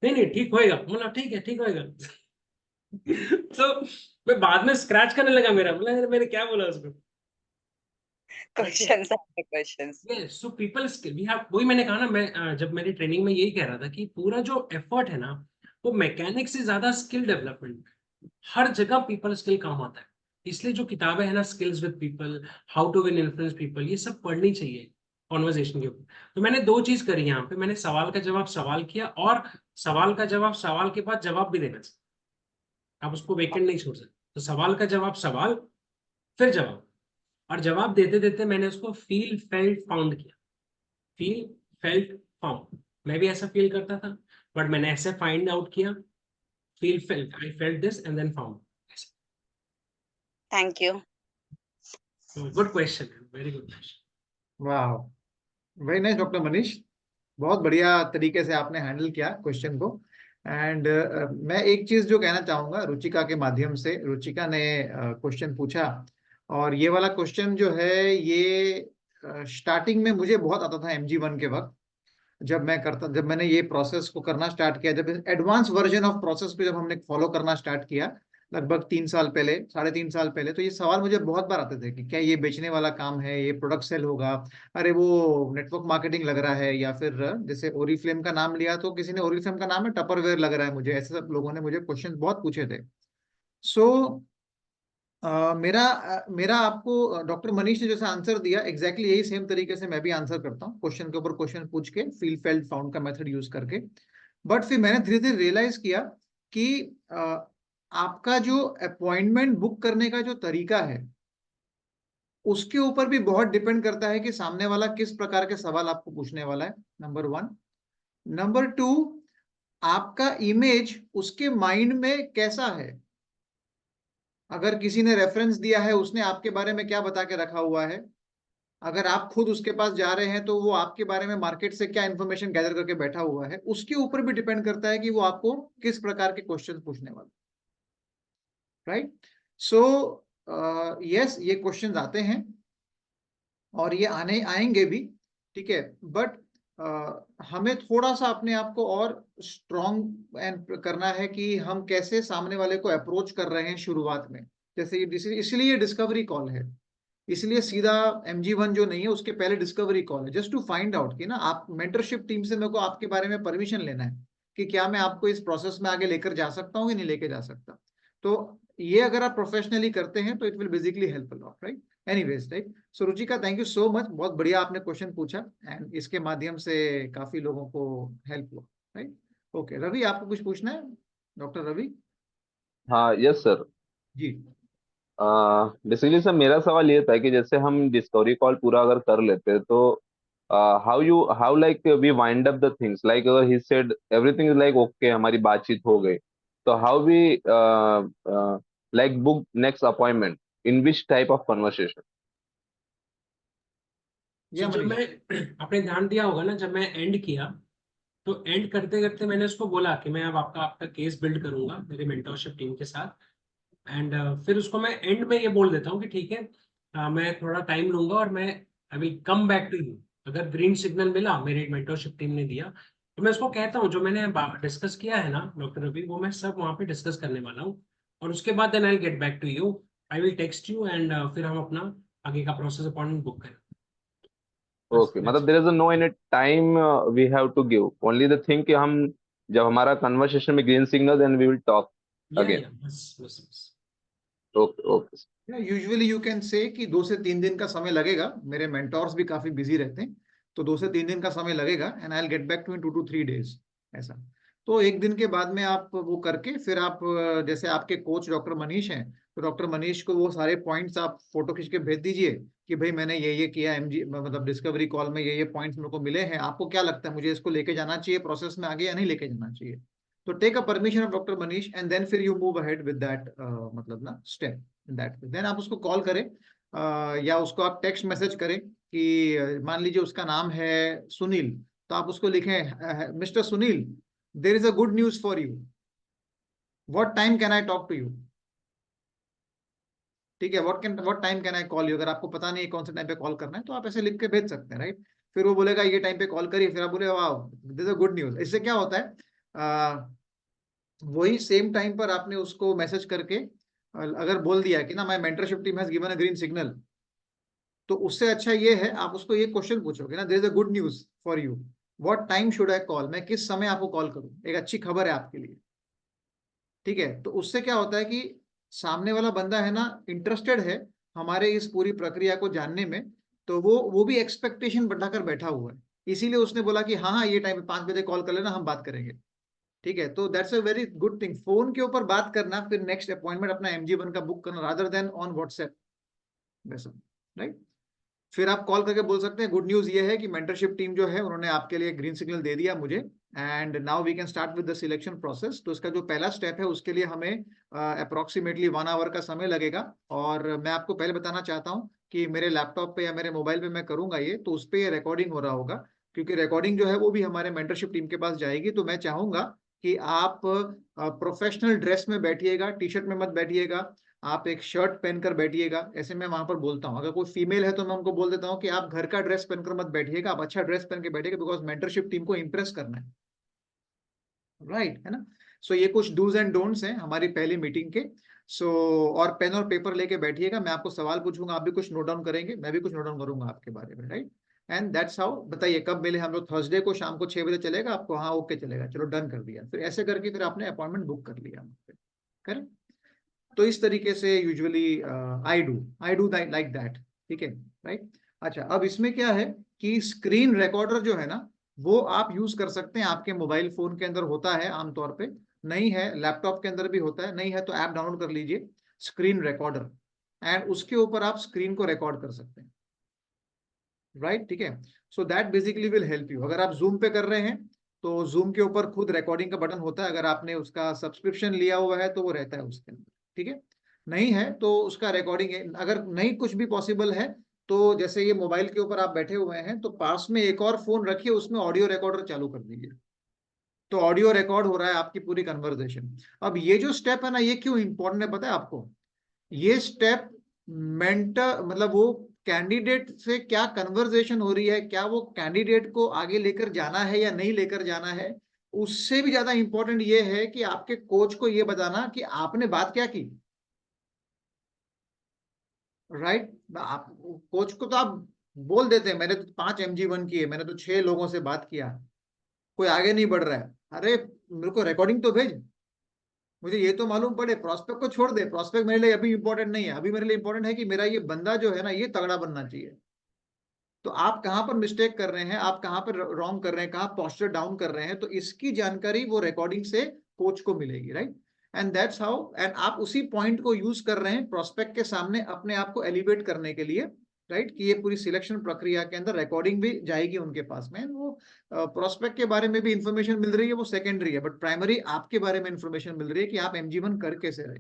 नहीं नहीं ठीक होएगा, बोला ठीक है ठीक होएगा। तो मैं बाद में स्क्रैच करने लगा मेरा, बोला यार मैंने क्या बोला उसको। क्वेश्चंस आते हैं, questions. So people skill we have, वही मैंने कहा ना, मैं जब मेरी ट्रेनिंग में यही कह रहा था कि पूरा जो एफर्ट है ना, वो मैकेनिक से ज्यादा स्किल डेवलपमेंट, हर जगह पीपल स्किल काम आता है। इसलिए जो किताबें हैं ना, skills with people, how to win influence people, ये सब पढ़नी चाहिए कॉन्वर्जेशन के ऊपर। तो मैंने दो चीज करी यहाँ पे, मैंने सवाल का जवाब सवाल किया, और सवाल का जवाब सवाल के बाद जवाब भी देना चाहिए, आप उसको वेकेंट नहीं छोड़ सकते। तो सवाल का जवाब सवाल, फिर जवाब, और जवाब देते देते मैंने उसको फील फेल्ट फाउंड किया। फील फेल्ट फाउंड, मैं भी ऐसा फील करता था, बट मैंने ऐसे फाइंड आउट किया, feel felt, I felt this and then found. Thank you. Good question, very good question. वाह, वेरी नाइस डॉक्टर मनीष, बहुत बढ़िया तरीके से आपने हैंडल किया क्वेश्चन को। एंड मैं एक चीज जो कहना चाहूंगा रुचिका के माध्यम से, रुचिका ने क्वेश्चन पूछा, और ये वाला क्वेश्चन जो है ये स्टार्टिंग में मुझे बहुत आता था MG1 के वक्त, जब मैंने ये प्रोसेस को करना स्टार्ट किया, जब एडवांस वर्जन ऑफ प्रोसेस को जब हमने फॉलो करना स्टार्ट किया लगभग 3 साल पहले, 3.5 साल पहले, तो ये सवाल मुझे बहुत बार आते थे कि क्या ये बेचने वाला काम है, ये प्रोडक्ट सेल होगा, अरे वो नेटवर्क मार्केटिंग लग रहा है, या फिर जैसे ओरिफ्लेम का नाम लिया तो किसी ने ओरिफ्लेम का नाम है टपरवेयर लग रहा है मुझे, ऐसे सब लोगों ने मुझे क्वेश्चन बहुत पूछे थे। सो मेरा आपको डॉक्टर मनीष ने जैसा आंसर दिया, एग्जैक्टली यही सेम तरीके से मैं भी आंसर करता हूँ, क्वेश्चन के ऊपर क्वेश्चन पूछ के फील फेल्ट फाउंड का मेथड यूज करके। बट फिर मैंने धीरे धीरे रियलाइज किया कि आपका जो अपॉइंटमेंट बुक करने का जो तरीका है उसके ऊपर भी बहुत डिपेंड करता है कि सामने वाला किस प्रकार के सवाल आपको पूछने वाला है, नंबर 1। नंबर 2, आपका इमेज उसके माइंड में कैसा है। अगर किसी ने रेफरेंस दिया है, उसने आपके बारे में क्या बता के रखा हुआ है, अगर आप खुद उसके पास जा रहे हैं तो वो आपके बारे में मार्केट से क्या इन्फॉर्मेशन गैदर करके बैठा हुआ है, उसके ऊपर भी डिपेंड करता है कि वो आपको किस प्रकार के क्वेश्चन पूछने वाला, राइट। सो यस, ये क्वेश्चंस आते हैं और ये आने आएंगे भी, ठीक है। बट हमें थोड़ा सा अपने आप को और स्ट्रॉन्ग एंड करना है कि हम कैसे सामने वाले को अप्रोच कर रहे हैं शुरुआत में। जैसे इसलिए डिस्कवरी कॉल है, इसलिए सीधा MG1 जो नहीं है उसके पहले डिस्कवरी कॉल है, जस्ट टू फाइंड आउट कि ना, आप मेंटरशिप टीम से मेरे को आपके बारे में परमिशन लेना है कि क्या मैं आपको इस प्रोसेस में आगे लेकर जा सकता हूँ कि नहीं लेकर जा सकता। तो ये अगर आप प्रोफेशनली करते हैं तो it will basically help a lot, right. Anyways, right. So Ruchika, thank you so much, बहुत बढ़िया आपने क्वेश्चन पूछा, एंड इसके माध्यम से काफी लोगों को हेल्प हुआ, राइट। ओके रवि, आपको कुछ पूछना है, डॉक्टर रवि? हाँ, यस सर। जी। बेसिकली सर मेरा सवाल ये था कि जैसे हम डिस्कवरी कॉल पूरा अगर कर लेते हैं तो how like we wind up the things, like अगर he said everything is like okay, हमारी बातचीत हो गई, तो how we like book next appointment, in which type of conversation? तो जब मैं आपने ध्यान दिया होगा ना, जब मैं एंड किया, तो एंड करते करते मैंने उसको बोला कि मैं अब आपका केस बिल्ड करूंगा मेरे मेंटरशिप टीम के साथ। एंड फिर उसको मैं एंड में ये बोल देता हूँ कि ठीक है, मैं थोड़ा टाइम लूंगा और मैं I will come back to you. अगर ग्रीन सिग्नल मिला, मेरी मेंटरशिप टीम ने दिया, तो मैं उसको कहता हूँ जो मैंने डिस्कस किया है ना डॉक्टर रवि, वो मैं सब वहाँ पे डिस्कस करने वाला हूँ। और उसके बाद then I will get back to you, I will text you, and फिर हम अपना आगे का प्रोसेस अपॉइंटमेंट बुक करें। ओके, मतलब there is no any time we have to give, only the thing कि हम जब हमारा कन्वर्सेशन में green signal, then we will talk again. बस बस बस। Okay okay. Usually you can say कि 2 से 3 दिन का समय लगेगा, मेरे मेंटोर्स भी काफी बिजी रहते हैं, तो 2 से 3 दिन का समय लगेगा, and I will get back to in 2 to 3 days, ऐसा। तो एक दिन के बाद में आप वो करके फिर आप जैसे आपके कोच डॉक्टर मनीष हैं, तो डॉक्टर मनीष को वो सारे पॉइंट्स आप फोटो खींच के भेज दीजिए कि भाई मैंने ये किया MG, मतलब डिस्कवरी कॉल में ये पॉइंट्स मेरे को मिले हैं, आपको क्या लगता है मुझे इसको लेके जाना चाहिए प्रोसेस में आगे या नहीं लेके जाना चाहिए। तो take a permission of doctor Manish and then फिर you move ahead with that मतलब ना स्टेप इन दैट, देन आप उसको कॉल करें या उसको आप टेक्स्ट मैसेज करें कि मान लीजिए उसका नाम है सुनील, तो आप उसको लिखें, mister Sunil, there is a good news for you, what time can I talk to you. ठीक है, what time can I call you. अगर आपको पता नहीं है कौन से टाइम पे कॉल करना है तो आप ऐसे लिख के भेज सकते हैं, राइट। फिर वो बोलेगा ये टाइम पे कॉल करिए, फिर आप बोले वाह this is a good news. इससे क्या होता है, वही सेम टाइम पर आपने उसको मैसेज करके अगर बोल दिया कि ना my mentorship team has given a green signal, तो उससे अच्छा ये है आप उसको ये क्वेश्चन पूछोगे ना, there is a good news for you, what time should I call, मैं किस समय आपको कॉल करूं, एक अच्छी खबर है आपके लिए। ठीक है, तो उससे क्या होता है कि सामने वाला बंदा है ना इंटरेस्टेड है हमारे इस पूरी प्रक्रिया को जानने में, तो वो भी एक्सपेक्टेशन बढ़ाकर बैठा हुआ है, इसीलिए उसने बोला कि हाँ हाँ ये टाइम पे 5 बजे कॉल कर लेना, हम बात करेंगे। ठीक है, तो that's a very good thing, phone के ऊपर बात करना, फिर नेक्स्ट अपॉइंटमेंट अपना MG1 का बुक करना रादर देन ऑन व्हाट्सएप, वैसा, राइट। फिर आप कॉल करके बोल सकते हैं गुड न्यूज ये है कि मेंटरशिप टीम जो है उन्होंने आपके लिए ग्रीन सिग्नल दे दिया मुझे, and now we can start with the selection process. तो इसका जो पहला स्टेप है उसके लिए हमें अप्रोक्सीमेटली 1 आवर का समय लगेगा, और मैं आपको पहले बताना चाहता हूँ कि मेरे लैपटॉप पे या मेरे मोबाइल पे मैं करूंगा ये, तो उस पर ये रिकॉर्डिंग हो रहा होगा, क्योंकि रिकॉर्डिंग जो है वो भी हमारे मेंटरशिप टीम के पास जाएगी। तो मैं चाहूंगा कि आप प्रोफेशनल ड्रेस में बैठिएगा, टी शर्ट में मत बैठिएगा, आप एक शर्ट पहनकर बैठिएगा, ऐसे मैं वहां पर बोलता हूँ। अगर कोई फीमेल है तो मैं उनको बोल देता हूँ कि आप घर का ड्रेस पहनकर मत बैठिएगा, आप अच्छा ड्रेस पहन के बैठिएगा, बिकॉज मेंटरशिप टीम को इंप्रेस करना है, राइट, है ना। सो ये कुछ डूज एंड डोंट्स हैं हमारी पहली मीटिंग के। सो और पेन और पेपर लेके बैठिएगा, मैं आपको सवाल पूछूंगा, आप भी कुछ नोट डाउन करेंगे, मैं भी कुछ नोट डाउन करूंगा आपके बारे में, राइट। एंड दैट्स हाउ, बताइए कब मिले हम लोग, थर्सडे को शाम को 6 बजे चलेगा आपको, हाँ ओके चलेगा, चलो डन कर दिया। फिर ऐसे करके फिर आपने अपॉइंटमेंट बुक कर लिया, करें। तो इस तरीके से usually I do like that, ठीक है, राइट। अच्छा, अब इसमें क्या है कि स्क्रीन रिकॉर्डर जो है ना वो आप यूज कर सकते हैं, आपके मोबाइल फोन के अंदर होता है आमतौर पे, नहीं है लैपटॉप के अंदर भी होता है, नहीं है तो ऐप डाउनलोड कर लीजिए स्क्रीन रिकॉर्डर, एंड उसके ऊपर आप स्क्रीन को रिकॉर्ड कर सकते हैं, राइट। ठीक है, so that basically will help you. अगर आप जूम पे कर रहे हैं तो जूम के ऊपर खुद रिकॉर्डिंग का बटन होता है, अगर आपने उसका सब्सक्रिप्शन लिया हुआ है तो वो रहता है उसके अंदर, ठीक है। नहीं है तो उसका रिकॉर्डिंग है, अगर नहीं कुछ भी पॉसिबल है तो जैसे ये मोबाइल के ऊपर आप बैठे हुए हैं तो पास में एक और फोन रखिए, उसमें ऑडियो रिकॉर्डर चालू कर दीजिए, तो ऑडियो रिकॉर्ड हो रहा है आपकी पूरी कन्वर्सेशन। अब ये जो स्टेप है ना ये क्यों इंपॉर्टेंट है पता है आपको, ये स्टेप मेंटर मतलब वो कैंडिडेट से क्या कन्वर्सेशन हो रही है, क्या वो कैंडिडेट को आगे लेकर जाना है या नहीं लेकर जाना है, उससे भी ज्यादा इंपॉर्टेंट ये है कि आपके कोच को ये बताना कि आपने बात क्या की, राइट। आप कोच को तो आप बोल देते हैं मैंने तो 5 MG1 किए, मैंने तो 6 लोगों से बात किया, कोई आगे नहीं बढ़ रहा है, अरे मेरे को रिकॉर्डिंग तो भेज, मुझे ये तो मालूम पड़े। प्रोस्पेक्ट को छोड़ दे, प्रोस्पेक्ट मेरे लिए अभी इंपॉर्टेंट नहीं है, अभी मेरे लिए इंपॉर्टेंट है कि मेरा ये बंदा जो है ना ये तगड़ा बनना चाहिए। तो आप कहाँ पर मिस्टेक कर रहे हैं, आप कहाँ पर रॉन्ग कर रहे हैं, कहाँ पोस्चर डाउन कर रहे हैं, तो इसकी जानकारी वो रिकॉर्डिंग से कोच को मिलेगी, right. And that's how, and आप उसी पॉइंट को यूज कर रहे हैं प्रोस्पेक्ट के सामने अपने आप को एलिवेट करने के लिए, राइट, कि ये पूरी सिलेक्शन प्रक्रिया के अंदर रिकॉर्डिंग भी जाएगी उनके पास में, वो प्रोस्पेक्ट के बारे में भी इंफॉर्मेशन मिल रही है, वो सेकेंडरी है, बट प्राइमरी आपके बारे में इंफॉर्मेशन मिल रही है कि आप MG1 कर कैसे रहे,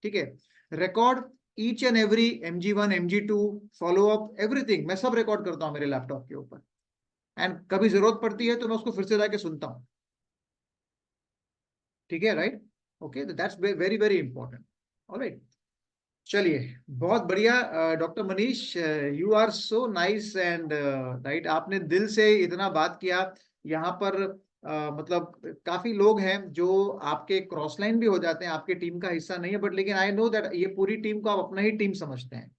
ठीक है। Record each and every MG1 MG2 follow up everything, मैं सब रिकॉर्ड करता हूँ मेरे लैपटॉप के ऊपर, एंड कभी जरूरत पड़ती है तो मैं उसको फिर से जाके सुनता हूँ, ठीक है, right. Okay, that's very very important, alright. चलिए, बहुत बढ़िया doctor Manish, you are so nice and right, आपने दिल से इतना बात किया यहाँ पर। मतलब काफी लोग हैं जो आपके क्रॉस लाइन भी हो जाते हैं, आपके टीम का हिस्सा नहीं है, बट लेकिन आई नो दैट ये पूरी टीम को आप अपना ही टीम समझते हैं,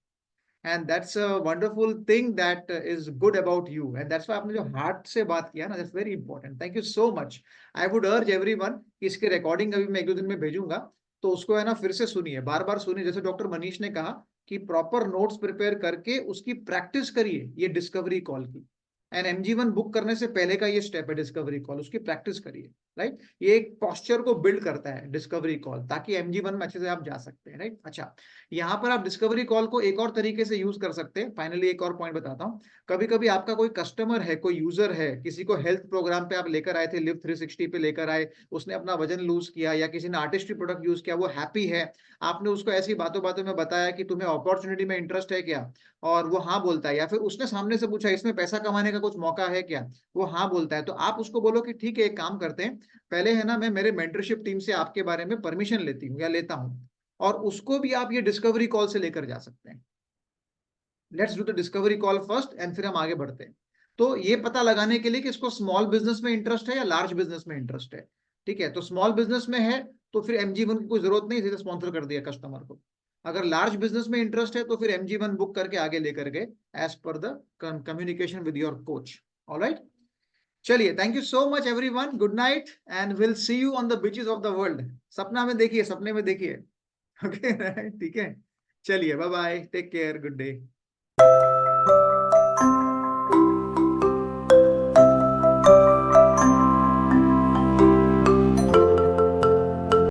and that's a wonderful thing that is good about you, and that's why आपने जो हार्ट से बात किया ना, that's very important, thank you so much. I would अर्ज एवरीवन कि इसकी रिकॉर्डिंग अभी मैं 1-2 दिन में भेजूंगा, तो उसको है ना फिर से सुनिए, बार बार सुनिए, जैसे डॉक्टर मनीष ने कहा कि प्रॉपर नोट्स प्रिपेयर करके उसकी प्रैक्टिस करिए, ये डिस्कवरी कॉल की, एंड MG1 बुक करने से पहले का ये स्टेप है डिस्कवरी कॉल, उसकी प्रैक्टिस करिए, राइट। ये एक पोस्चर को बिल्ड करता है डिस्कवरी कॉल, ताकि MG1 में अच्छे से आप जा सकते हैं, राइट। अच्छा, यहाँ पर आप डिस्कवरी कॉल को एक और तरीके से यूज कर सकते हैं। फाइनली एक और पॉइंट बताता हूँ। कभी कभी आपका कोई कस्टमर है, कोई यूजर है, किसी को हेल्थ प्रोग्राम पे आप लेकर आए थे, लिव 360 पे लेकर आए, उसने अपना वजन लूज किया, या किसी ने आर्टिस्ट्री प्रोडक्ट यूज किया, वो हैप्पी है, आपने उसको ऐसी बातों बातों में बताया कि तुम्हें अपॉर्चुनिटी में इंटरेस्ट है क्या, और वो हाँ बोलता है, या फिर उसने सामने से पूछा इसमें पैसा कमाने का कुछ मौका है क्या, वो हाँ बोलता है, तो आप उसको बोलो कि ठीक है, एक काम करते हैं, पहले है ना, मैं मेरे मेंटरशिप टीम से आपके बारे में परमिशन लेती हूँ या लेता हूँ, और उसको भी आप ये डिस्कवरी कॉल से लेकर जा सकते हैं। Let's do the discovery call first and फिर हम आगे बढ़ते हैं। तो ये पता लगाने के लिए कि इसको स्मॉल बिजनेस में इंटरेस्ट है या लार्ज बिजनेस में इंटरेस्ट है। ठीक है, तो स्मॉल बिजनेस में है तो फिर MG1 की कोई जरूरत नहीं, सीधे स्पॉन्सर कर दिया कस्टमर को। अगर लार्ज बिजनेस में इंटरेस्ट है तो फिर MG1 बुक करके आगे लेकर गए as per the communication with your coach. Alright, चलिए, thank you so much everyone, good night and will see you on the beaches of the world. सपना में देखिए, सपने में देखिए। ओके, ठीक है, चलिए, bye bye, take care, good day.